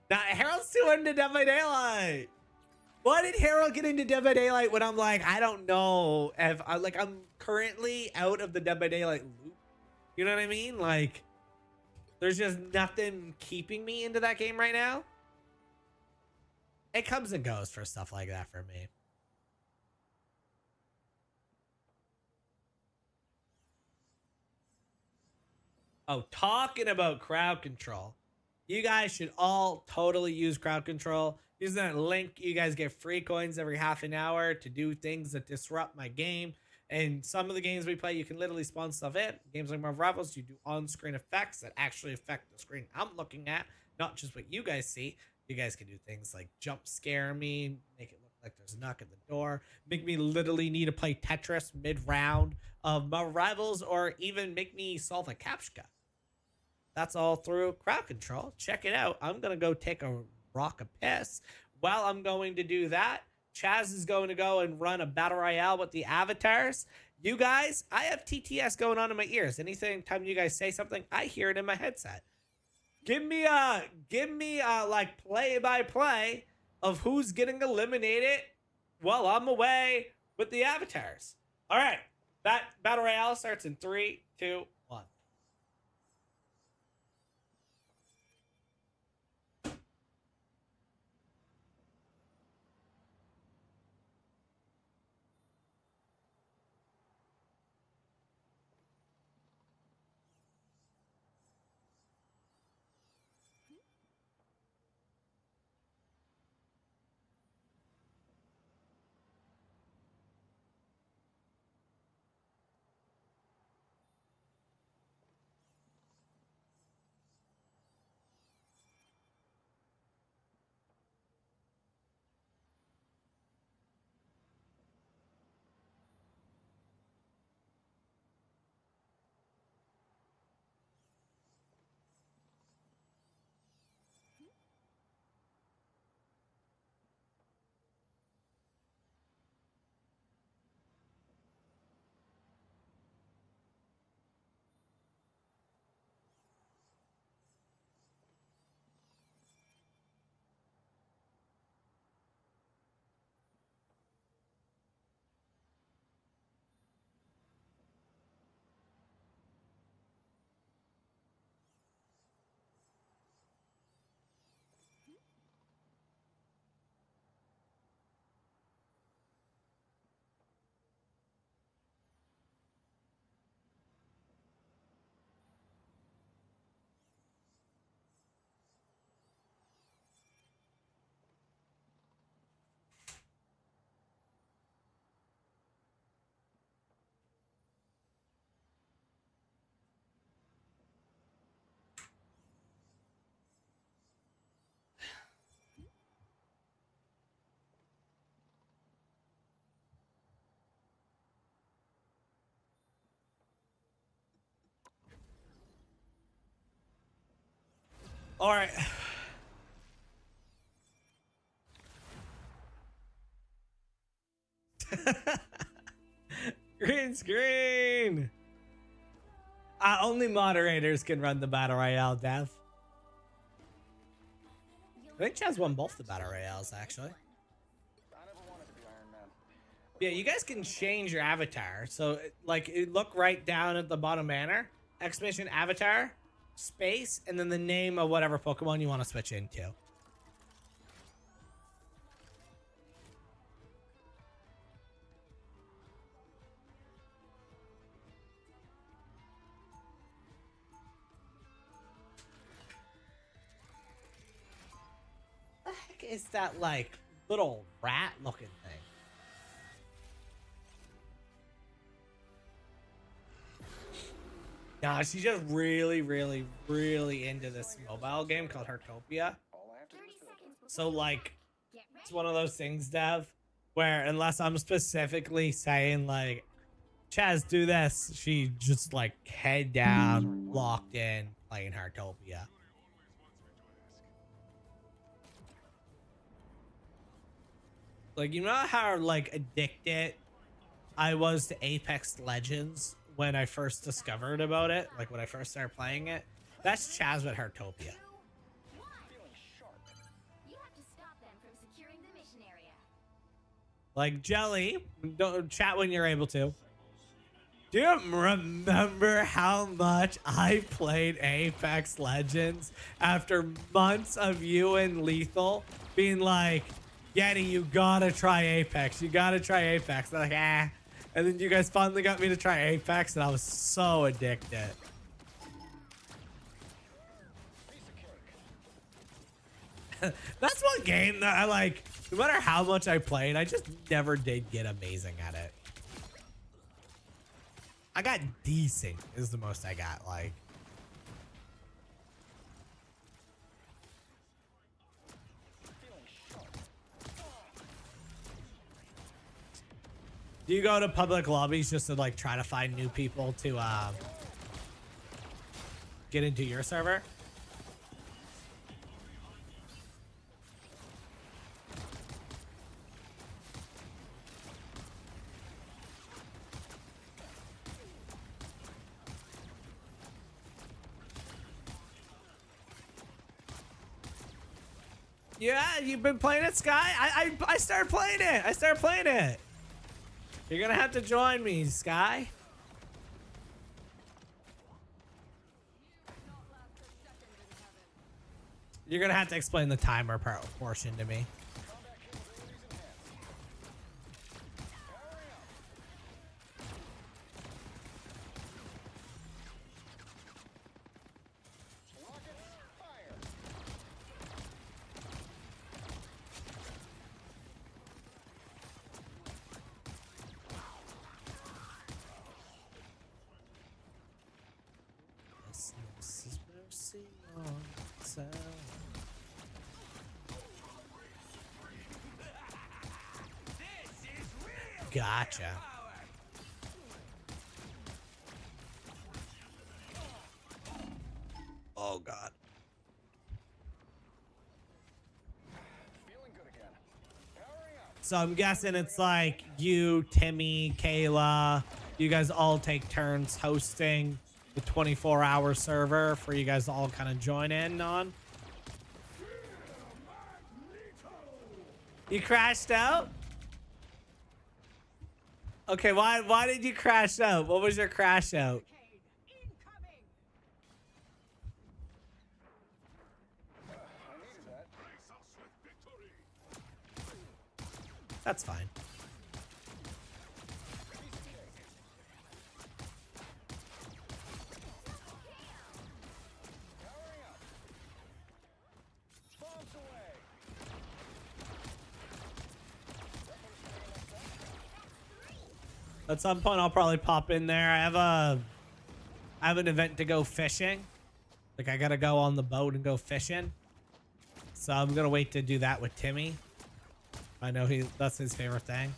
Now, Harold's too into Dead by Daylight. Why did Harold get into Dead by Daylight when I'm like, I don't know if I'm currently out of the Dead by Daylight loop? You know what I mean? Like, there's just nothing keeping me into that game right now. It comes and goes for stuff like that for me. Oh, talking about crowd control. You guys should all totally use crowd control. Using that link, you guys get free coins every half an hour to do things that disrupt my game. And some of the games we play, you can literally spawn stuff in. Games like Marvel Rivals, you do on-screen effects that actually affect the screen I'm looking at, not just what you guys see. You guys can do things like jump scare me, make it look like there's a knock at the door, make me literally need to play Tetris mid-round of Marvel Rivals, or even make me solve a captcha. That's all through crowd control. Check it out. I'm going to go take a rock a piss. While I'm going to do that, Chaz is going to go and run a battle royale with the avatars. You guys, I have TTS going on in my ears. Anything time you guys say something, I hear it in my headset. Give me like play-by-play of who's getting eliminated while I'm away with the avatars. All right, that battle royale starts in 3, 2, 1. All right. Green screen. Only moderators can run the battle royale, Dev. I think Chaz won both the battle royales, actually. I never wanted to be Iron Man. Yeah, you guys can change your avatar. So, like, look right down at the bottom banner. Exclamation avatar, space, and then the name of whatever Pokemon you want to switch into. The heck is that, like, little rat-looking thing? Nah, she's just really, really, really into this mobile game called Hertopia. All I have to do 30 is feel seconds before So, like, get ready. it's one of those things, Dev, where unless I'm specifically saying, like, Chaz, do this, she just, like, head down, locked in, playing Hertopia. Like, you know how, like, addicted I was to Apex Legends when I first discovered about it? Like, when I first started playing it? That's Chaz with Hertopia. 2, 1. feeling sharp. You have to stop them from securing the mission area. Like, Jelly, don't chat when you're able to. Do you remember how much I played Apex Legends after months of you and Lethal being like, Yeti, you gotta try Apex. You gotta try Apex. They're like, ah. And then you guys finally got me to try Apex, and I was so addicted. That's one game that I like, no matter how much I played, I just never did get amazing at it. I got decent is the most I got, like. Do you go to public lobbies just to like try to find new people to get into your server? Yeah, you've been playing it, Sky? I started playing it. I started playing it. You're gonna have to join me, Sky. You're gonna have to explain the timer portion to me. Gotcha. Oh God. Feeling good again. Powering up. So I'm guessing it's like you, Timmy, Kayla, you guys all take turns hosting the 24-hour server for you guys to all kind of join in on. You crashed out? Okay, why did you crash out? What was your crash out? That's fine. At some point, I'll probably pop in there. I have an event to go fishing. Like I gotta go on the boat and go fishing. So I'm gonna wait to do that with Timmy. I know that's his favorite thing.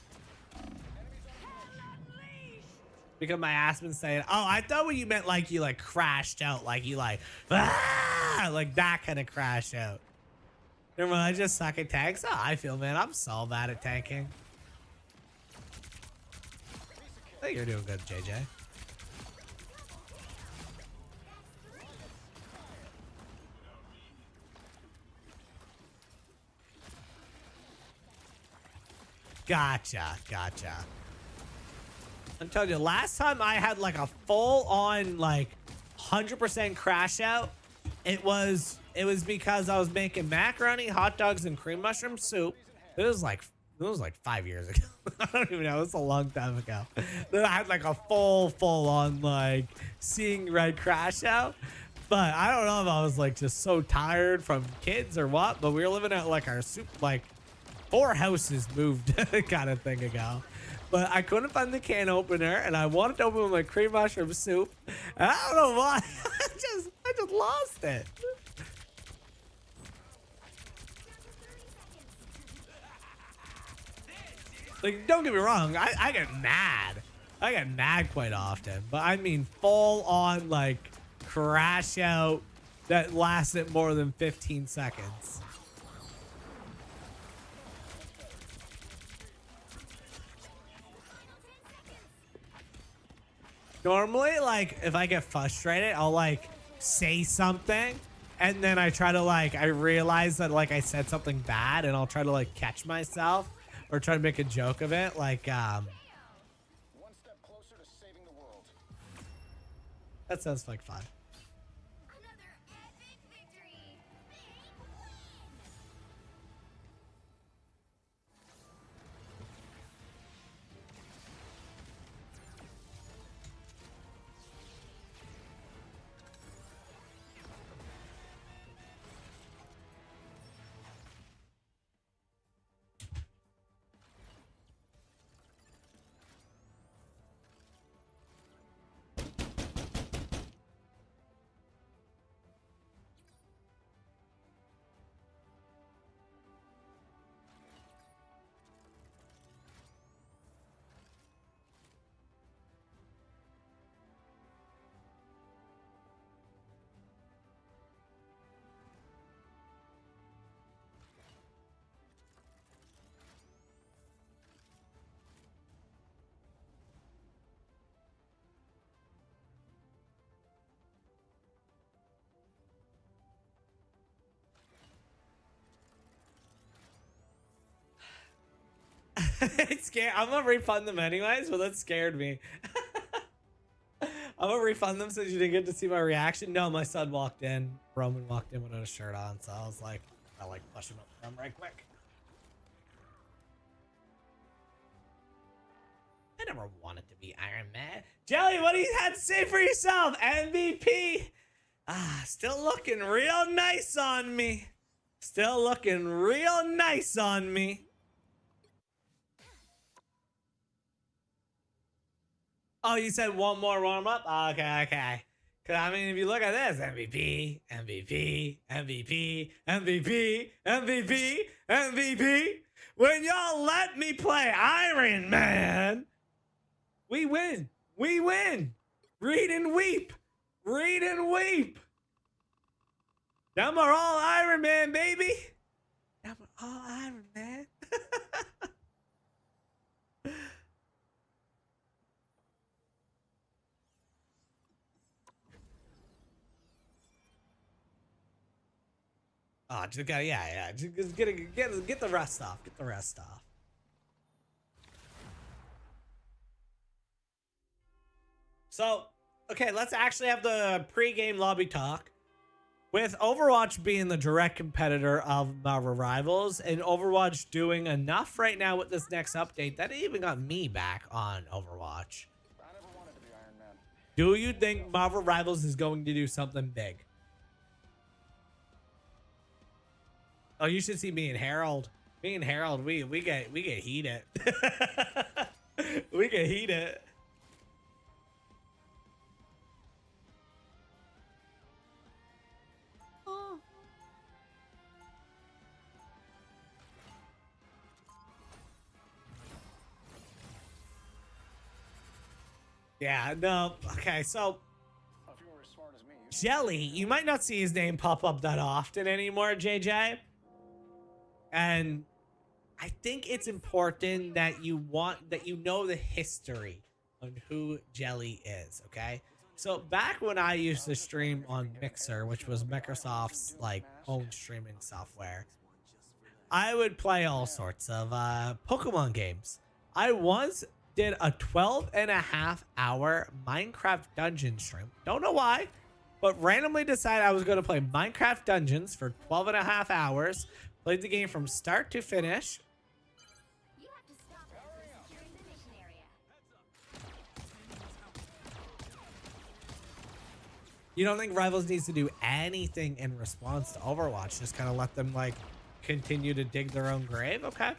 Because my ass been saying, oh, I thought what you meant like you like crashed out, like you like that kind of crash out. Never mind, I just suck at tanks. Oh, I feel, man, I'm so bad at tanking. I think you're doing good, JJ. Gotcha. I'm telling you, last time I had like a full on like 100% crash out, it was because I was making macaroni, hot dogs, and cream mushroom soup. It was like 5 years ago. I don't even know. It was a long time ago. Then I had like a full on like seeing red crash out. But I don't know if I was like just so tired from kids or what. But we were living at like our soup, like 4 houses moved kind of thing ago. But I couldn't find the can opener, and I wanted to open my cream mushroom soup. And I don't know why. I just lost it. Like, don't get me wrong, I get mad. I get mad quite often. But I mean full on like crash out that lasted more than 15 seconds. Normally, like, if I get frustrated, I'll like say something, and then I try to like, I realize that like I said something bad, and I'll try to like catch myself or try to make a joke of it. Like, One step closer to saving the world. that sounds like fun. Another epic victory. It's scared. I'm gonna refund them anyways, but that scared me. I'm gonna refund them since you didn't get to see my reaction. No, my son walked in. Roman walked in without a shirt on, so I was like, I like push him up for him right quick. I never wanted to be Iron Man. Jelly, what do you have to say for yourself? MVP. Still looking real nice on me. Still looking real nice on me. Oh, you said one more warm up? Okay, okay. Cause I mean, if you look at this, MVP, MVP, MVP, MVP, MVP, MVP. When y'all let me play Iron Man, we win. We win. Read and weep. Read and weep. Them are all Iron Man, baby. Them are all Iron Man. Oh, just gotta, yeah. Just get the rest off. Get the rest off. So, okay, let's actually have the pre-game lobby talk. With Overwatch being the direct competitor of Marvel Rivals and Overwatch doing enough right now with this next update that it even got me back on Overwatch. I never wanted to be Iron Man. Do you think Marvel Rivals is going to do something big? Oh, you should see me and Harold. Me and Harold, we get heated. We get heated. Yeah, no. Okay, so If you were as smart as me, you'd Jelly, you might not see his name pop up that often anymore, JJ. And I think it's important that you know the history on who Jelly is, okay? So back when I used to stream on Mixer, which was Microsoft's like own streaming software, I would play all sorts of Pokemon games. I once did a 12.5-hour Minecraft dungeon stream. Don't know why, but randomly decided I was going to play Minecraft Dungeons for 12.5 hours. Played the game from start to finish. You have to stop them from securing the mission area. You don't think Rivals needs to do anything in response to Overwatch? Just kind of let them like continue to dig their own grave? Okay.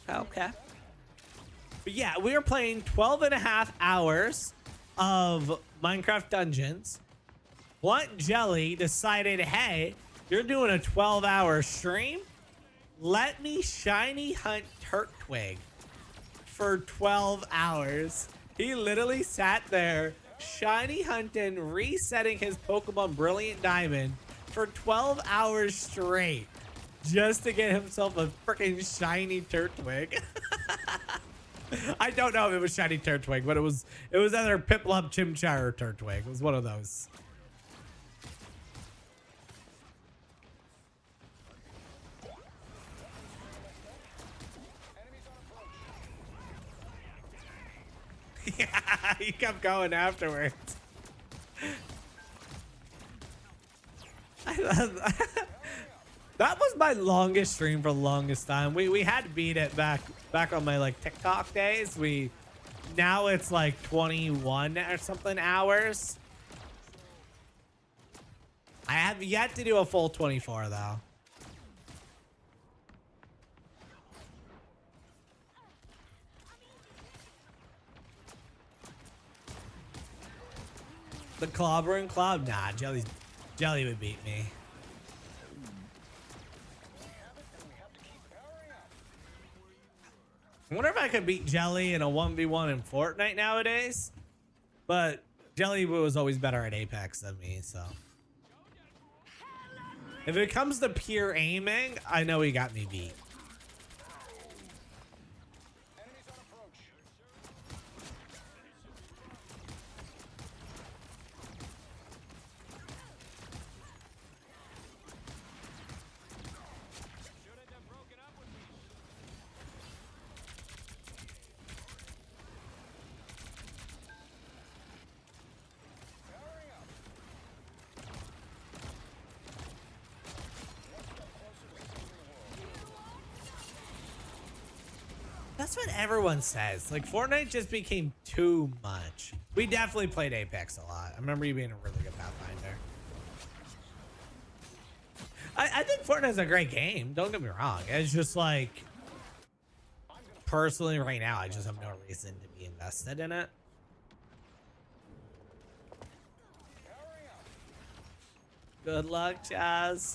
Okay. But yeah, we were playing 12.5 hours of Minecraft Dungeons. Blunt Jelly decided, hey, you're doing a 12-hour stream? Let me shiny hunt Turtwig for 12 hours. He literally sat there shiny hunting, resetting his Pokemon Brilliant Diamond for 12 hours straight just to get himself a freaking shiny Turtwig. I don't know if it was shiny Turtwig, but it was either Piplup, Chimchar, or Turtwig. It was one of those. Yeah, he kept going afterwards. That was my longest stream for the longest time. We had to beat it back on my like TikTok days. Now it's like 21 or something hours. I have yet to do a full 24 though. The clobbering club? Nah, Jelly would beat me. I wonder if I could beat Jelly in a 1v1 in Fortnite nowadays. But Jelly was always better at Apex than me, so. If it comes to pure aiming, I know he got me beat. That's what everyone says. Like, Fortnite just became too much. We definitely played Apex a lot. I remember you being a really good Pathfinder. I think Fortnite's a great game. Don't get me wrong. It's just like, personally right now, I just have no reason to be invested in it. Good luck, Chaz.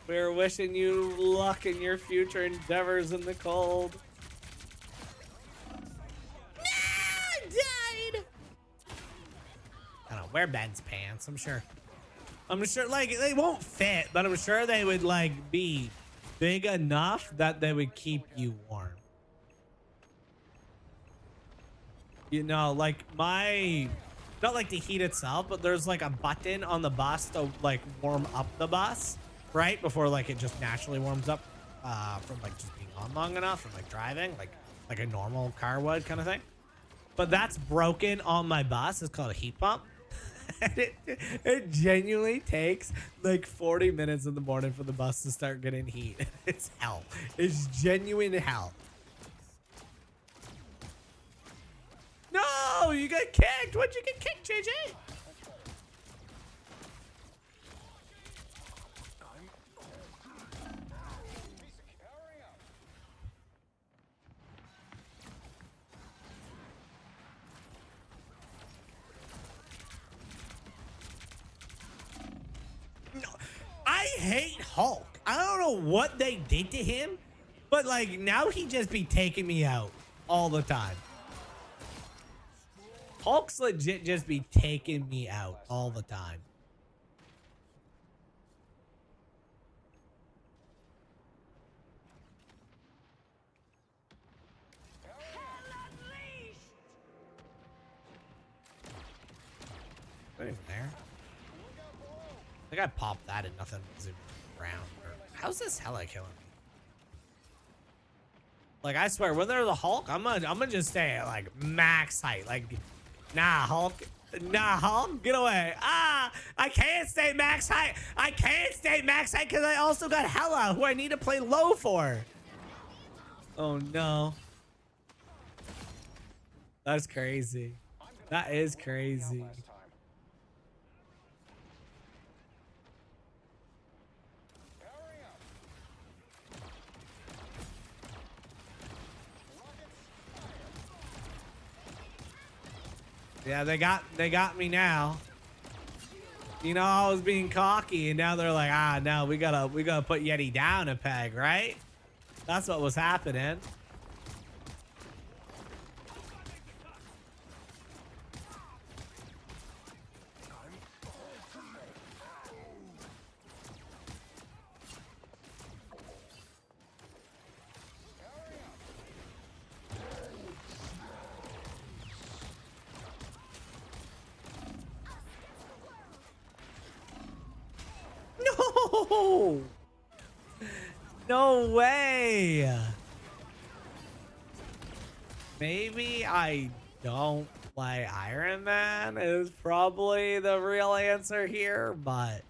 We're wishing you luck in your future endeavors in the cold. No, I died. I don't know. Wear Ben's pants. I'm sure, like, they won't fit, but I'm sure they would, like, be big enough that they would keep you warm. You know, like, not like the heat itself, but there's like a button on the bus to like warm up the bus, right? Before like it just naturally warms up from like just being on long enough from like driving, like a normal car would kind of thing. But that's broken on my bus. It's called a heat pump. And it genuinely takes like 40 minutes in the morning for the bus to start getting heat. It's hell. It's genuine hell. No, you got kicked. What'd you get kicked, JJ? No, I hate Hulk. I don't know what they did to him, but like now he just be taking me out all the time. Hulk's legit just be taking me out all the time. Not even there. I think I popped that and nothing was around. How's this hella killing me? Like, I swear, when there's a Hulk, I'm gonna just stay at like max height. Like, nah, Hulk, get away. Ah, I can't stay max height. I can't stay max height because I also got Hella, who I need to play low for. Oh no, that's crazy. That is crazy. Yeah, they got me now. You know, I was being cocky, and now they're like, ah, no, we gotta put Yeti down a peg, right? That's what was happening. No! No way! Maybe I don't play Ironman is probably the real answer here, but...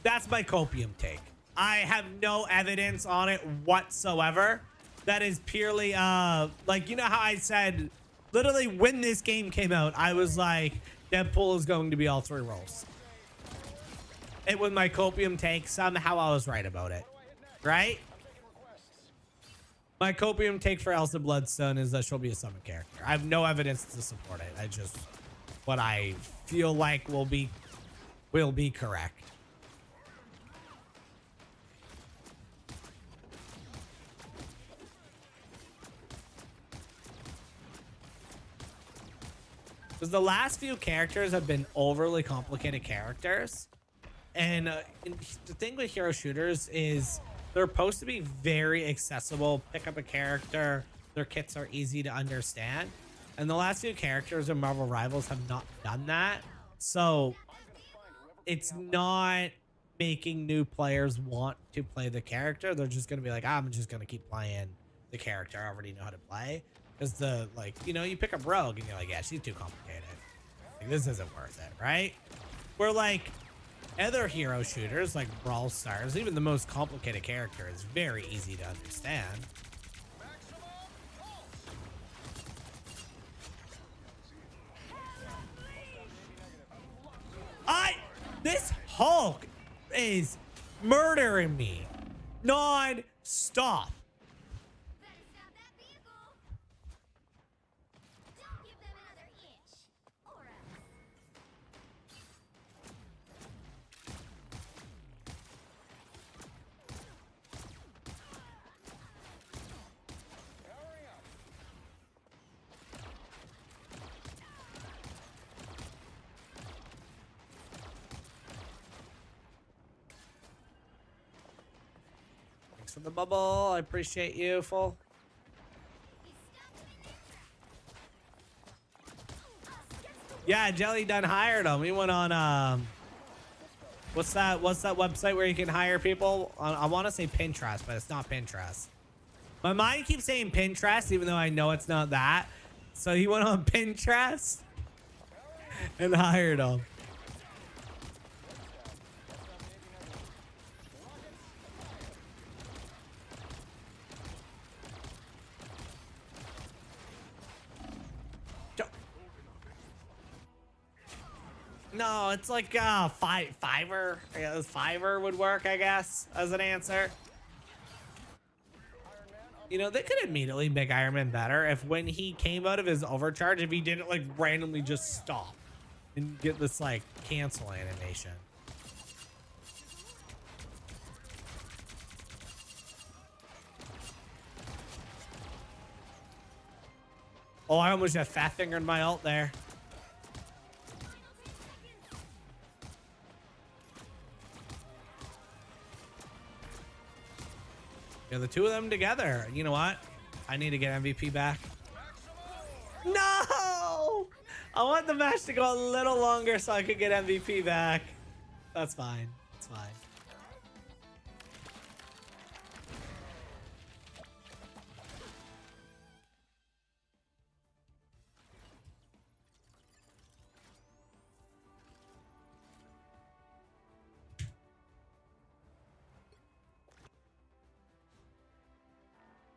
That's my copium take. I have no evidence on it whatsoever. That is purely like, you know how I said literally when this game came out, I was like, Deadpool is going to be all 3 roles. It was my copium take. Somehow I was right about it. Right? My copium take for Elsa Bloodstone is that she'll be a summon character. I have no evidence to support it. I just what I feel like will be correct. Because the last few characters have been overly complicated characters. And the thing with hero shooters is they're supposed to be very accessible. Pick up a character. Their kits are easy to understand. And the last few characters in Marvel Rivals have not done that. So it's not making new players want to play the character. They're just going to be like, I'm just going to keep playing the character I already know how to play. Because the, like, you know, you pick up Rogue and you're like, yeah, she's too complicated. Like, this isn't worth it, right? Where, like, other hero shooters, like Brawl Stars, even the most complicated character is very easy to understand. This Hulk is murdering me non-stop. Better stop that vehicle! Don't give them another inch! Or else. Thanks for the bubble. I appreciate you, full. Yeah, Jelly done hired him. He went on what's that website where you can hire people? I want to say Pinterest, but it's not Pinterest. My mind keeps saying Pinterest, even though I know it's not that. So he went on Pinterest and hired him. No, it's like Fiverr. Yeah, Fiverr would work, I guess, as an answer. You know, they could immediately make Iron Man better if when he came out of his overcharge, if he didn't like randomly just stop and get this like cancel animation. Oh, I almost just fat fingered my ult there. Yeah, the two of them together. You know what? I need to get MVP back. No! I want the match to go a little longer so I could get MVP back. That's fine. It's fine.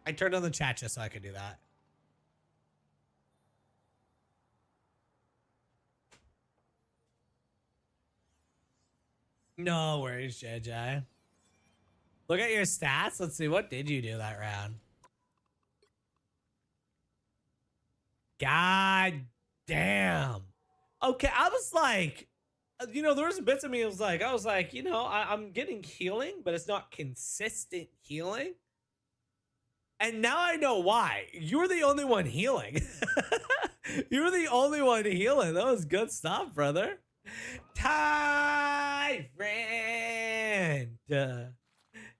I turned on the chat just so I could do that. No worries, JJ. Look at your stats. Let's see. What did you do that round? God damn. Okay, I was like, you know, there was bits of me. I was like, you know, I'm getting healing, but it's not consistent healing. And now I know why. You're the only one healing. You're the only one healing. That was good stuff, brother. Tyrant.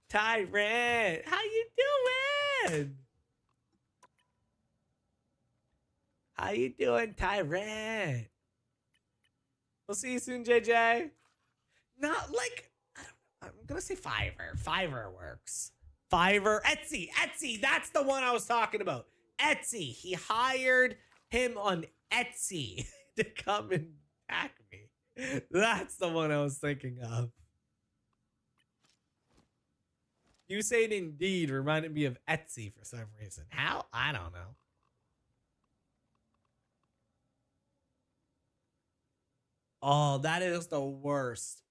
Tyrant. How you doing? How you doing, Tyrant? We'll see you soon, JJ. Not like, I'm going to say Fiverr. Fiverr works. Fiverr, Etsy, that's the one I was talking about. Etsy, he hired him on Etsy to come and pack me. That's the one I was thinking of. You saying Indeed reminded me of Etsy for some reason. How? I don't know. Oh, that is the worst.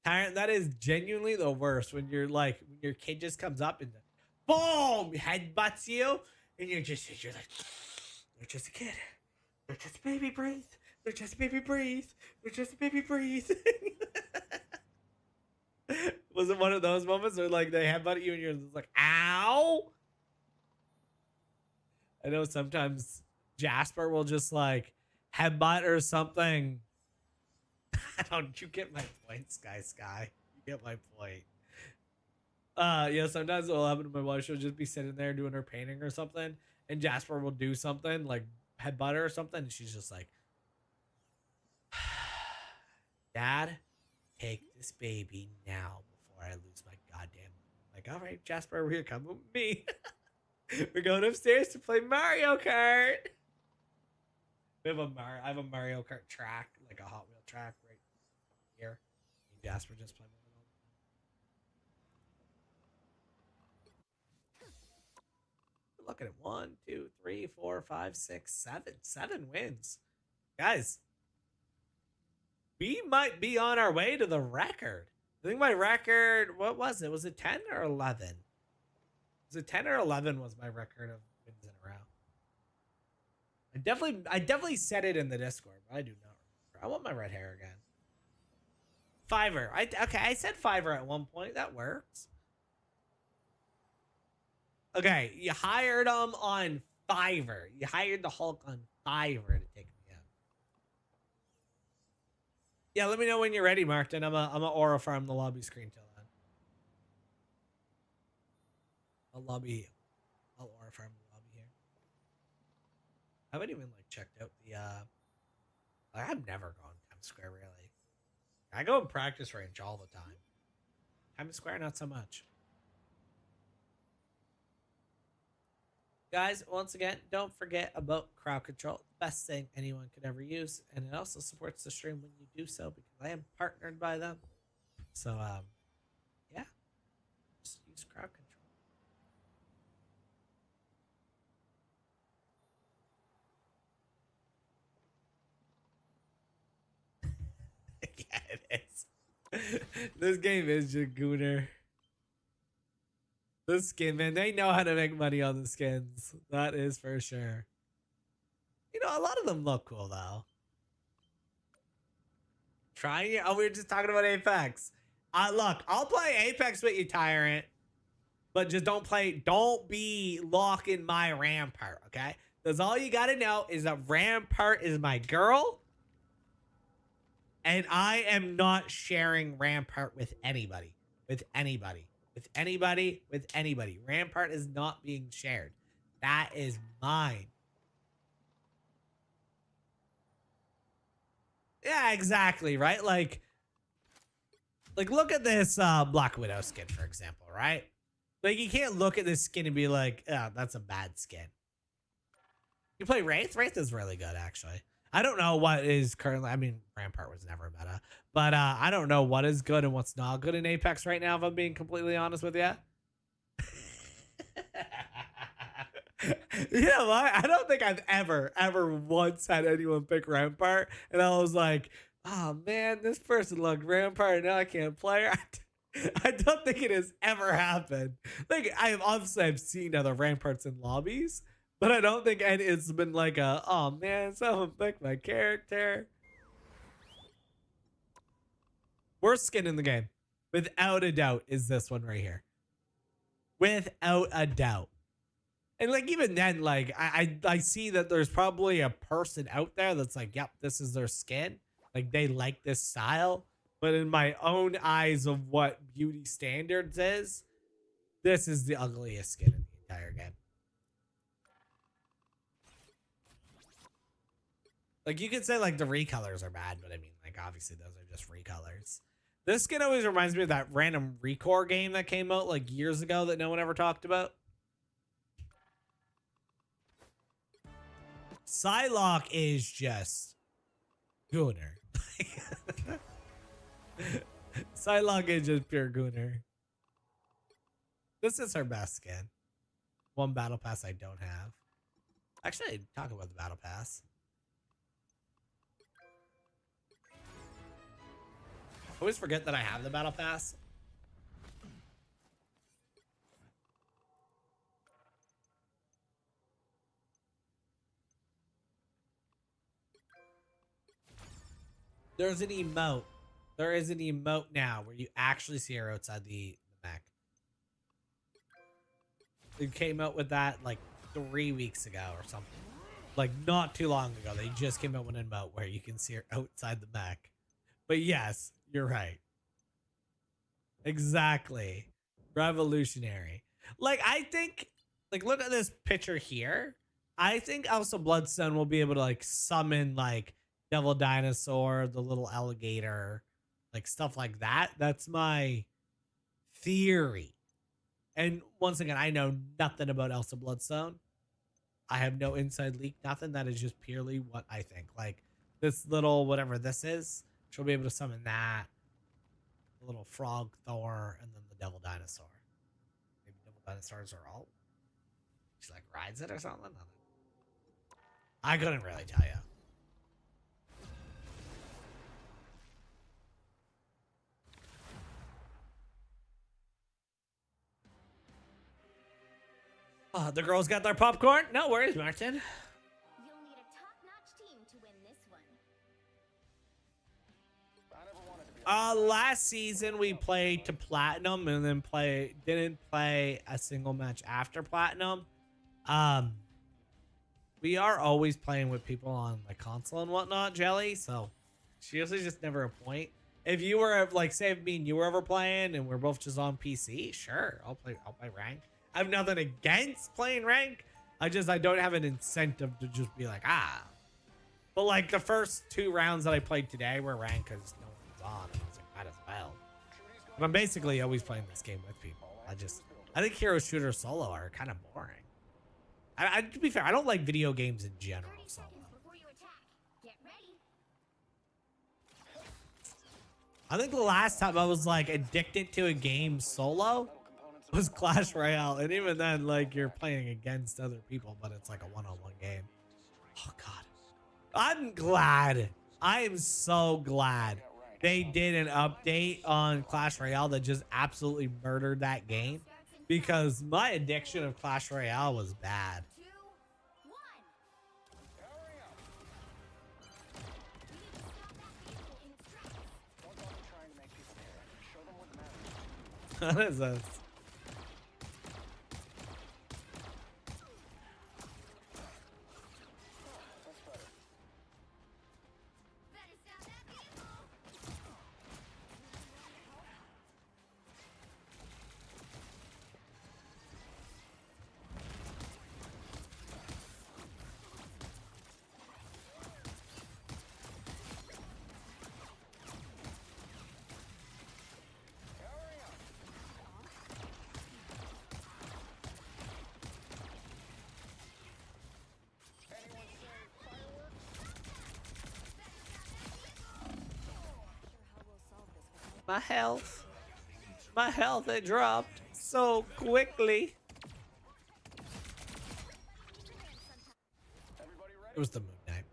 Tyrant, that is genuinely the worst when you're like, when your kid just comes up and boom, headbutts you, and you're like, they're just a kid. They're just a baby, breathe. They're just a baby, breathe. They're just a baby, breathe. Was it one of those moments where like they headbutt you and you're just like, ow? I know sometimes Jasper will just like headbutt or something. Don't you get my point, Sky? You get my point. Yeah, sometimes it'll happen to my wife. She'll just be sitting there doing her painting or something, and Jasper will do something like headbutt her or something, and she's just like, Dad, take this baby now before I lose my goddamn mind. Like, all right, Jasper, we're coming with me. We're going upstairs to play Mario Kart. I have a Mario Kart track, like a Hot Wheel track right here. And Jasper just playing with it all the time. We're looking at 1, 2, 3, 4, 5, 6, 7. 7 wins. Guys, we might be on our way to the record. I think my record, what was it? Was it 10 or 11? Was it 10 or 11 was my record of wins in a row? I definitely said it in the Discord, but I do not remember. I want my red hair again. Fiverr. Okay, I said Fiverr at one point. That works. Okay, you hired him on Fiverr. You hired the Hulk on Fiverr to take me out. Yeah, let me know when you're ready, Martin. I'm a aura farm the lobby screen till then. I'll aura farm the lobby here. I haven't even like checked out the I've never gone Times Square really. I go in practice range all the time. Times Square not so much. Guys, once again, don't forget about crowd control. Best thing anyone could ever use, and it also supports the stream when you do so because I am partnered by them. So yeah, just use crowd control. Yeah, it is. This game is just gooner. The skin, man, they know how to make money on the skins. That is for sure. You know, a lot of them look cool though. Trying it. Oh, we were just talking about Apex. Look, I'll play Apex with you, Tyrant. But just don't be locking my Rampart, okay? Because all you gotta know is that Rampart is my girl. And I am not sharing Rampart with anybody. With anybody. With anybody. With anybody. Rampart is not being shared. That is mine. Yeah, exactly, right? Like look at this Black Widow skin, for example, right? Like, you can't look at this skin and be like, oh, that's a bad skin. You play Wraith? Wraith is really good, actually. I don't know what is currently, I mean, Rampart was never meta, but I don't know what is good and what's not good in Apex right now, if I'm being completely honest with you. You know what? I don't think I've ever once had anyone pick Rampart, and I was like, oh man, this person looked Rampart, and now I can't play her. I don't think it has ever happened. Like, I've seen other Ramparts in lobbies, but I don't think it's been like a, oh man, someone picked my character. Worst skin in the game, without a doubt, is this one right here. Without a doubt. And like, even then, like, I see that there's probably a person out there that's like, yep, this is their skin. Like, they like this style. But in my own eyes of what beauty standards is, this is the ugliest skin in the entire game. Like, you could say like the recolors are bad, but I mean, like, obviously those are just recolors. This skin always reminds me of that random Recore game that came out like years ago that no one ever talked about. Psylocke is just gooner. Psylocke is just pure gooner. This is her best skin. One battle pass I don't have. Actually, I talk about the battle pass. I always forget that I have the battle pass. There's an emote. There is an emote now where you actually see her outside the mech. They came out with that like 3 weeks ago or something. Like, not too long ago. They just came out with an emote where you can see her outside the mech. But yes, you're right. Exactly. Revolutionary. Like, I think, like, look at this picture here. I think also Bloodstone will be able to like summon like Devil Dinosaur, the little alligator, like stuff like that. That's my theory. And once again, I know nothing about Elsa Bloodstone. I have no inside leak, nothing. That is just purely what I think. Like this little whatever this is, she'll be able to summon that, the little frog Thor, and then the Devil Dinosaur. Maybe Devil Dinosaurs are all. She like rides it or something. I couldn't really tell you. The girls got their popcorn. No worries, Martin. You'll need a top-notch team to win this one. I never wanted to be Last season we played to platinum and then didn't play a single match after platinum. We are always playing with people on like console and whatnot, Jelly. So seriously, just never a point. If you were like, say, if me and you were ever playing and we're both just on PC, sure, I'll play rank. I have nothing against playing rank. I don't have an incentive to just be like, But like the first 2 rounds that I played today were rank because no one was on, and I was like, might as well. But I'm basically always playing this game with people. I think hero shooter solo are kind of boring. To be fair, I don't like video games in general. 30 Solo. seconds before you attack. Get ready. I think the last time I was like addicted to a game solo was Clash Royale, and even then, like you're playing against other people, but it's like a one-on-one game. Oh God, I'm glad. I am so glad they did an update on Clash Royale that just absolutely murdered that game, because my addiction of Clash Royale was bad. 2, 1. Hurry up. We need to stop that vehicle in its tracks. Don't bother trying to make people care. Show them what matters. What is this? That's better. Better stop that vehicle. Hurry up. Anyone say fireworks? My health, it dropped so quickly. Everybody ready? It was the Moon Knight.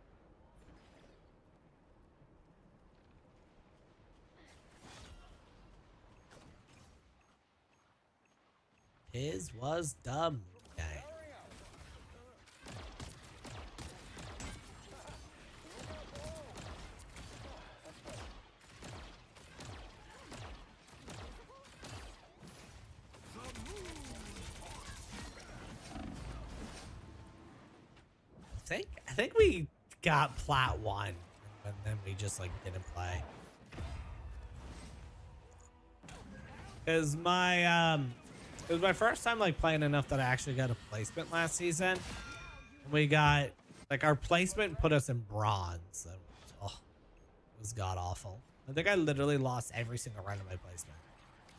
His was the Moon Knight. Hurry up. I think we got plat 1, and then we just like didn't play. Cause it was my first time like playing enough that I actually got a placement last season. We got like our placement put us in bronze. And, it was god awful. I think I literally lost every single round of my placement.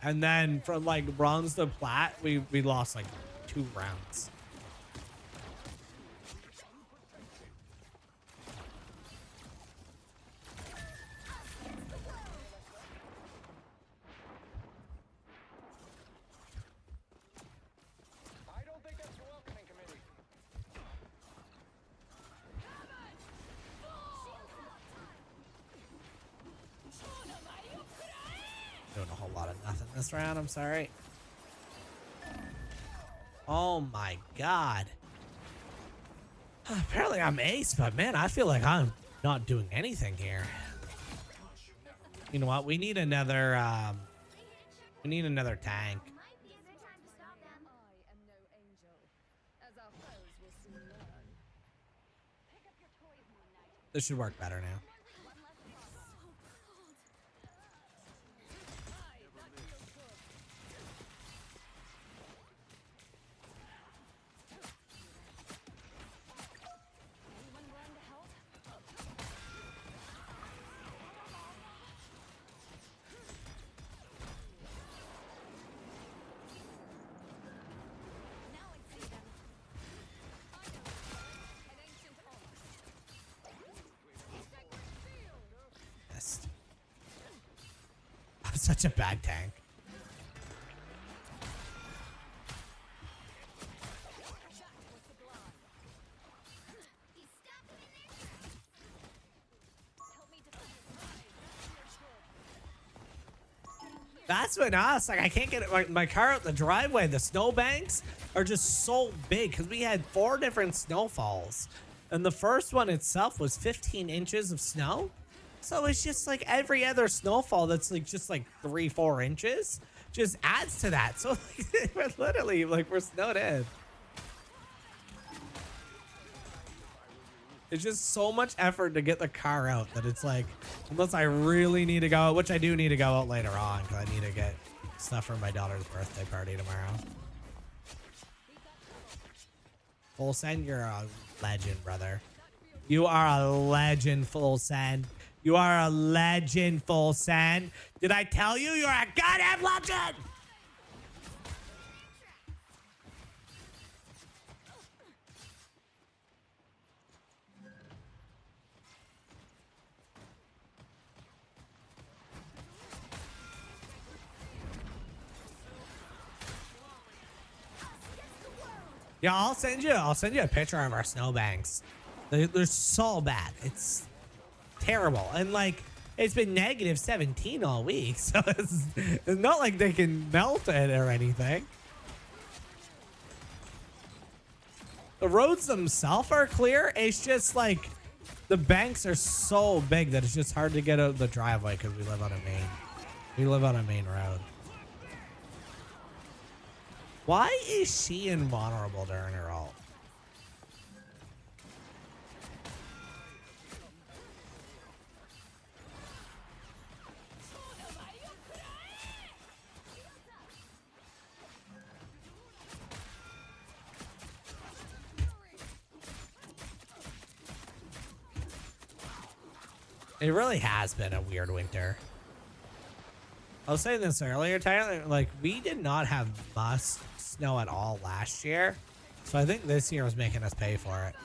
And then from like bronze to plat, we lost like 2 rounds. I don't think that's a welcoming committee. Doing a whole lot of nothing this round, I'm sorry. Oh my god. Apparently I'm ace, but man, I feel like I'm not doing anything here. You know what? We need another tank. Might be a good time to stop them. I am no angel, as our foes will soon learn. Pick up your toys, Moon Knight. This should work better now. such a bad tank. That's been us. Like, I can't get my car out the driveway. The snowbanks are just so big because we had 4 different snowfalls. And the first one itself was 15 inches of snow. So it's just like every other snowfall that's like just like 3-4 inches just adds to that. So like, we're literally like we're snowed in. It's just so much effort to get the car out that it's like, unless I really need to go out, which I do need to go out later on because I need to get stuff for my daughter's birthday party tomorrow. Full send, you're a legend, brother. You are a legend, Full send. You are a legend, Full send. Did I tell you you're a goddamn legend? Yeah, I'll send you a picture of our snowbanks. They're so bad. It's terrible. And like it's been -17 all week. So it's not like they can melt it or anything. The roads themselves are clear. It's just like the banks are so big that it's just hard to get out the driveway because we live on a main road. Why is she invulnerable during her ult? It really has been a weird winter. I was saying this earlier, Tyler, like we did not have much snow at all last year. So I think this year was making us pay for it.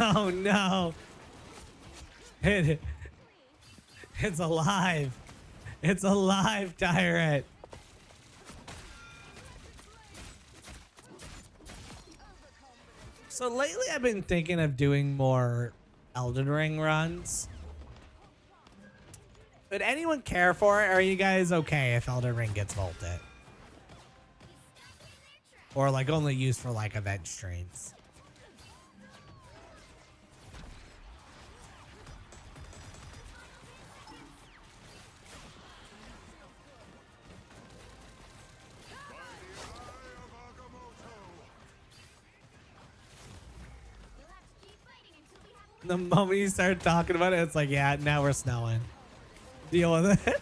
Oh no. It's alive. It's alive, Tyrant. So lately I've been thinking of doing more Elden Ring runs. Would anyone care for it? Or are you guys okay if Elden Ring gets vaulted? Or like only used for like event streams? The moment you start talking about it, it's like, yeah, now we're snowing. Deal with it.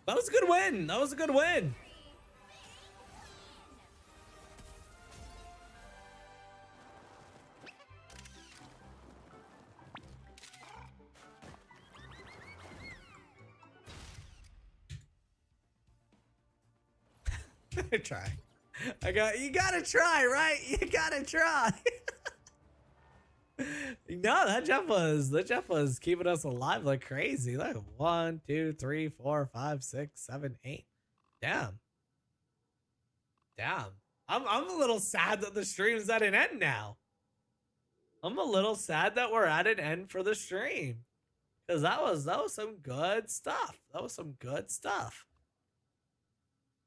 That was a good win. That was a good win. Try. You gotta try, right? You gotta try. No, that Jeff was keeping us alive like crazy. Like 1, 2, 3, 4, 5, 6, 7, 8. Damn. I'm a little sad that the stream's at an end now. I'm a little sad that we're at an end for the stream. Cause that was some good stuff. That was some good stuff.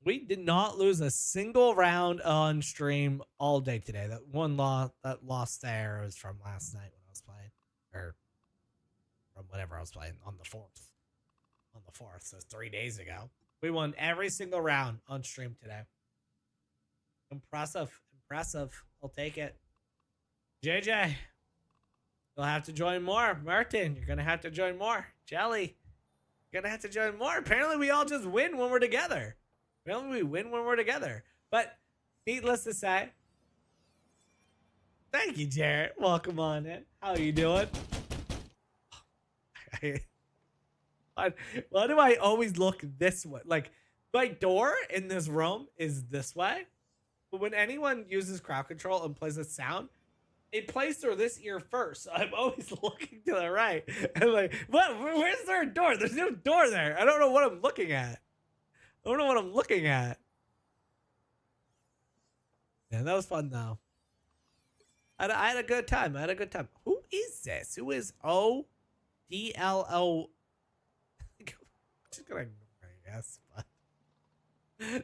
We did not lose a single round on stream all day today. That one loss there was from last night when I was playing, or from whatever I was playing on the 4th. On the 4th, so 3 days ago. We won every single round on stream today. Impressive. I'll take it. JJ, you'll have to join more. Martin, you're gonna have to join more. Jelly, you're gonna have to join more. Apparently, we all just win when we're together. We win when we're together. But needless to say, thank you, Jarrett. Welcome on in. How are you doing? Why do I always look this way? Like, my door in this room is this way. But when anyone uses crowd control and plays a sound, it plays through this ear first. So I'm always looking to the right. And like, what? Where's there a door? There's no door there. I don't know what I'm looking at. I don't know what I'm looking at. Yeah, that was fun though. I had a good time. Who is this? Who is ODLO? Just gonna ignore, I guess. But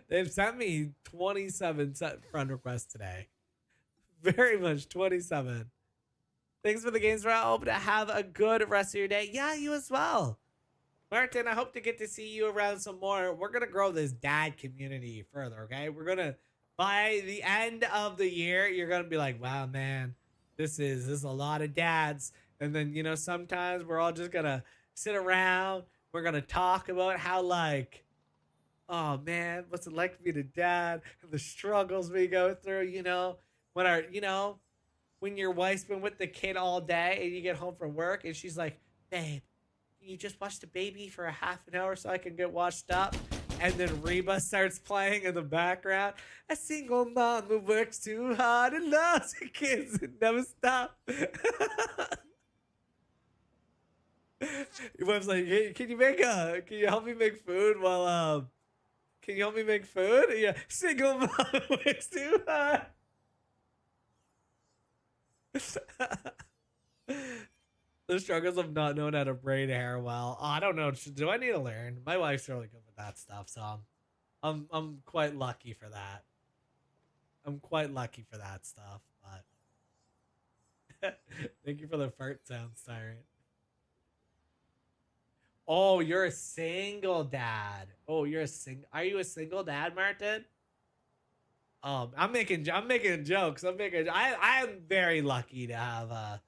they've sent me 27 friend requests today. Very much 27. Thanks for the games route. I hope to have a good rest of your day. Yeah, you as well. Martin, I hope to get to see you around some more. We're going to grow this dad community further, okay? We're going to, by the end of the year, you're going to be like, wow, man, this is a lot of dads. And then, you know, sometimes we're all just going to sit around. We're going to talk about how, like, oh, man, what's it like to be a dad? And the struggles we go through, you know? When your wife's been with the kid all day and you get home from work and she's like, babe, you just watch the baby for a half an hour so I can get washed up. And then Reba starts playing in the background. A single mom who works too hard and loves her kids and never stop. Your wife's like, hey, can you help me make food while can you help me make food? Yeah, single mom who works too hard. The struggles of not knowing how to braid hair well. Oh, I don't know. Do I need to learn? My wife's really good with that stuff, so I'm quite lucky for that. I'm quite lucky for that stuff, but thank you for the fart sound, Siren. Oh, you're a single dad. Oh, you're a Are you a single dad, Martin? I'm making jokes. I am very lucky to have a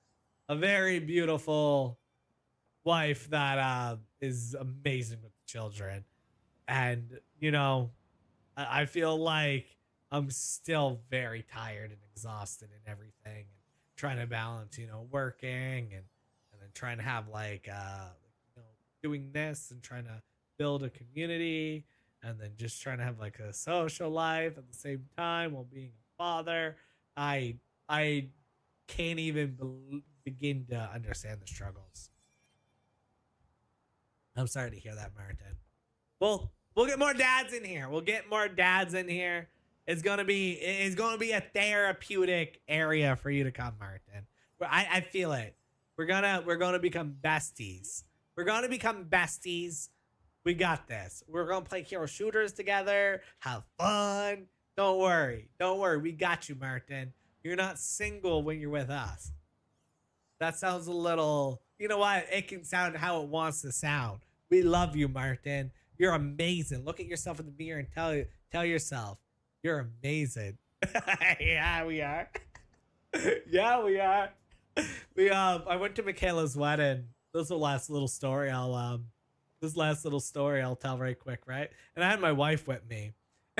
very beautiful wife that is amazing with children. And, you know, I feel like I'm still very tired and exhausted and everything. And trying to balance, you know, working and then trying to have like, you know, doing this and trying to build a community. And then just trying to have like a social life at the same time while being a father. I can't even begin to understand the struggles. I'm sorry to hear that, Martin. Well, we'll get more dads in here. It's gonna be a therapeutic area for you to come, Martin. I feel it. We're gonna become besties. We got this. We're going to play hero shooters together. Have fun. Don't worry. We got you, Martin. You're not single when you're with us. That sounds a little, you know what? It can sound how it wants to sound. We love you, Martin. You're amazing. Look at yourself in the mirror and tell yourself you're amazing. Yeah, we are. Yeah, we are. I went to Michaela's wedding. This is the last little story this last little story I'll tell right quick, right? And I had my wife with me.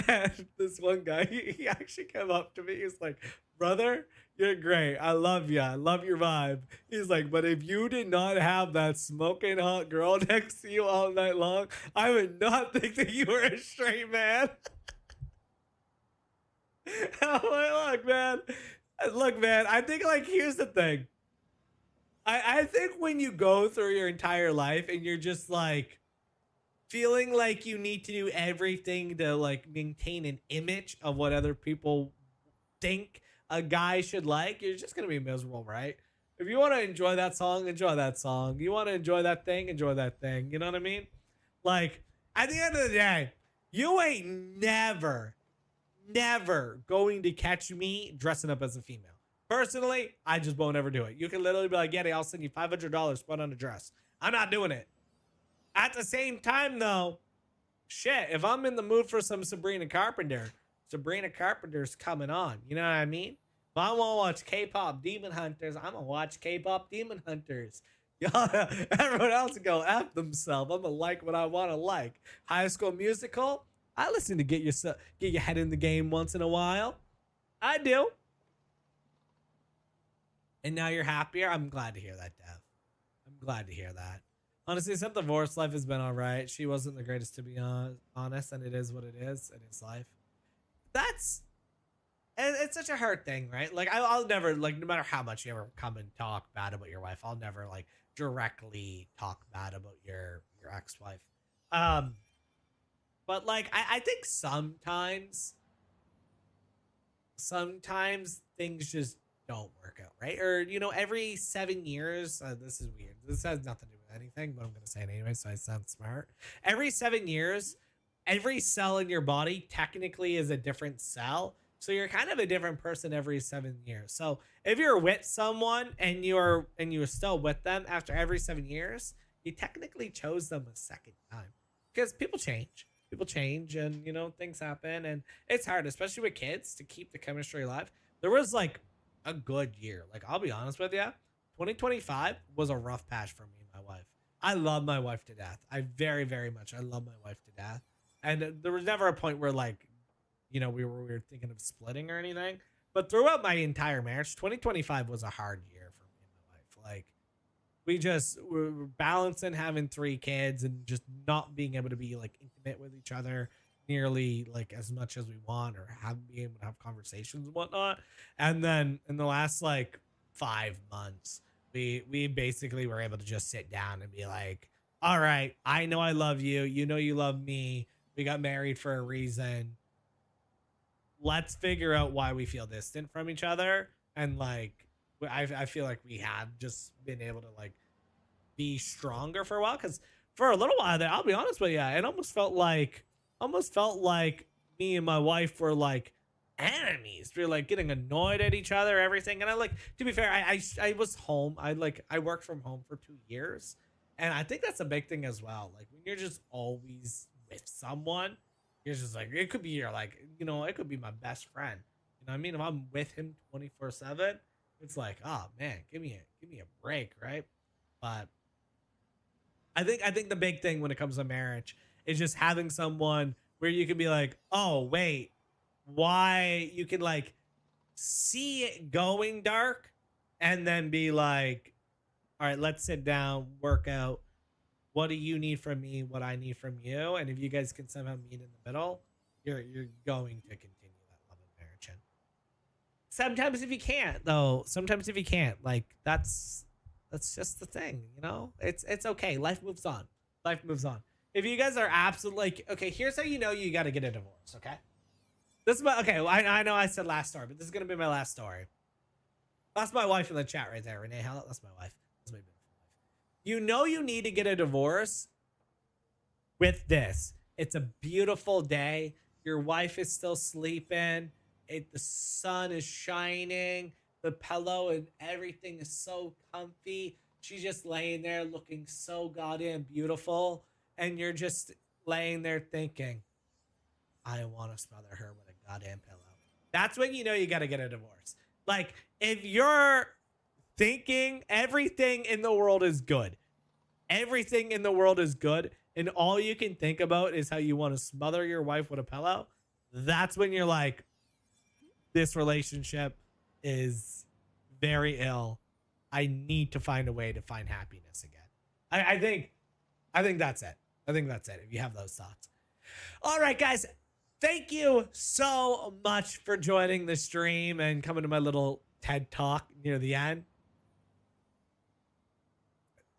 And this one guy, he actually came up to me. He's like, brother, you're great. I love you. I love your vibe. He's like, but if you did not have that smoking hot girl next to you all night long, I would not think that you were a straight man. I'm like, look, man, I think, like, here's the thing. I think when you go through your entire life and you're just like feeling like you need to do everything to like maintain an image of what other people think a guy should like, you're just gonna be miserable, right? If you want to enjoy that song, enjoy that song. You want to enjoy that thing, enjoy that thing. You know what I mean? Like, at the end of the day, you ain't never going to catch me dressing up as a female. Personally, I just won't ever do it. You can literally be like, Getty, I'll send you $500 put on a dress. I'm not doing it. At the same time, though, shit, if I'm in the mood for some Sabrina Carpenter's coming on. You know what I mean? If I want to watch K-pop Demon Hunters, I'm going to watch K-pop Demon Hunters. Everyone else can go F themselves. I'm going to like what I want to like. High School Musical, I listen to get your head in the game once in a while. I do. And now you're happier. I'm glad to hear that, Dev. I'm glad to hear that. Honestly, except divorce life has been all right. She wasn't the greatest, to be honest, and it is what it is, and it's life. It's such a hard thing, right? Like, I'll never, like, no matter how much you ever come and talk bad about your wife, I'll never, like, directly talk bad about your ex-wife. But, like, I think sometimes things just don't work out, right? Or, you know, every 7 years, this is weird. This has nothing to do with anything, but I'm going to say it anyway, so I sound smart. Every 7 years, every cell in your body technically is a different cell. So you're kind of a different person every 7 years. So if you're with someone and you're still with them after every 7 years, you technically chose them a second time, because people change and, you know, things happen, and it's hard, especially with kids, to keep the chemistry alive. There was like a good year. Like, I'll be honest with you, 2025 was a rough patch for me and my wife. I love my wife to death. I very, very much. I love my wife to death. And there was never a point where, like, you know, we were thinking of splitting or anything. But throughout my entire marriage, 2025 was a hard year for me and my wife. Like, we're balancing having 3 kids and just not being able to be like intimate with each other nearly like as much as we want, or being able to have conversations and whatnot. And then in the last like 5 months, we basically were able to just sit down and be like, all right, I know I love you. You know you love me. We got married for a reason. Let's figure out why we feel distant from each other. And like, I feel like we have just been able to like be stronger for a while. Because for a little while there, I'll be honest with you, it almost felt like me and my wife were like enemies. We were like getting annoyed at each other, everything. And I, like, to be fair, I was home. I worked from home for 2 years. And I think that's a big thing as well. Like, when you're just always with someone, you're just like, it could be your, like, you know, it could be my best friend. You know what I mean? If I'm with him 24/7, it's like, oh man, give me a break, right? But I think the big thing when it comes to marriage is just having someone where you can be like, oh wait, why? You can like see it going dark and then be like, all right, let's sit down, work out. What do you need from me? What I need from you? And if you guys can somehow meet in the middle, you're going to continue that love and marriage. And sometimes if you can't, though, like that's just the thing, you know? It's okay. Life moves on. If you guys are absolutely like, okay, here's how you know you got to get a divorce, okay? This is my, okay, I know I said last story, but this is going to be my last story. That's my wife in the chat right there, Renee. That's my wife. That's my beautiful wife. You know you need to get a divorce with this. It's a beautiful day. Your wife is still sleeping. The sun is shining. The pillow and everything is so comfy. She's just laying there looking so goddamn beautiful. And you're just laying there thinking, I want to smother her with a goddamn pillow. That's when you know you got to get a divorce. Like, if you're thinking everything in the world is good, everything in the world is good and all you can think about is how you want to smother your wife with a pillow, that's when you're like, this relationship is very ill. I need to find a way to find happiness again. I think that's it. I think that's it if you have those thoughts. All right, guys. Thank you so much for joining the stream and coming to my little TED Talk near the end.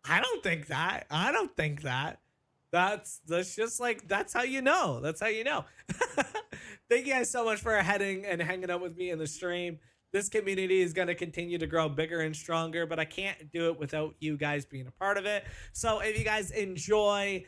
I don't think that. That's just like, that's how you know. That's how you know. Thank you guys so much for hanging out with me in the stream. This community is going to continue to grow bigger and stronger, but I can't do it without you guys being a part of it. So if you guys enjoy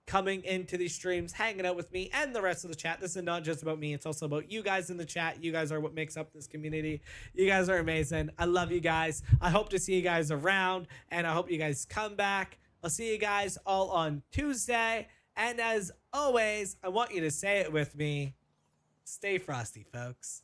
coming into these streams, hanging out with me and the rest of the chat, this is not just about me. It's also about you guys in the chat. You guys are what makes up this community. You guys are amazing. I love you guys. I hope to see you guys around, and I hope you guys come back. I'll see you guys all on Tuesday. And as always, I want you to say it with me. Stay frosty, folks.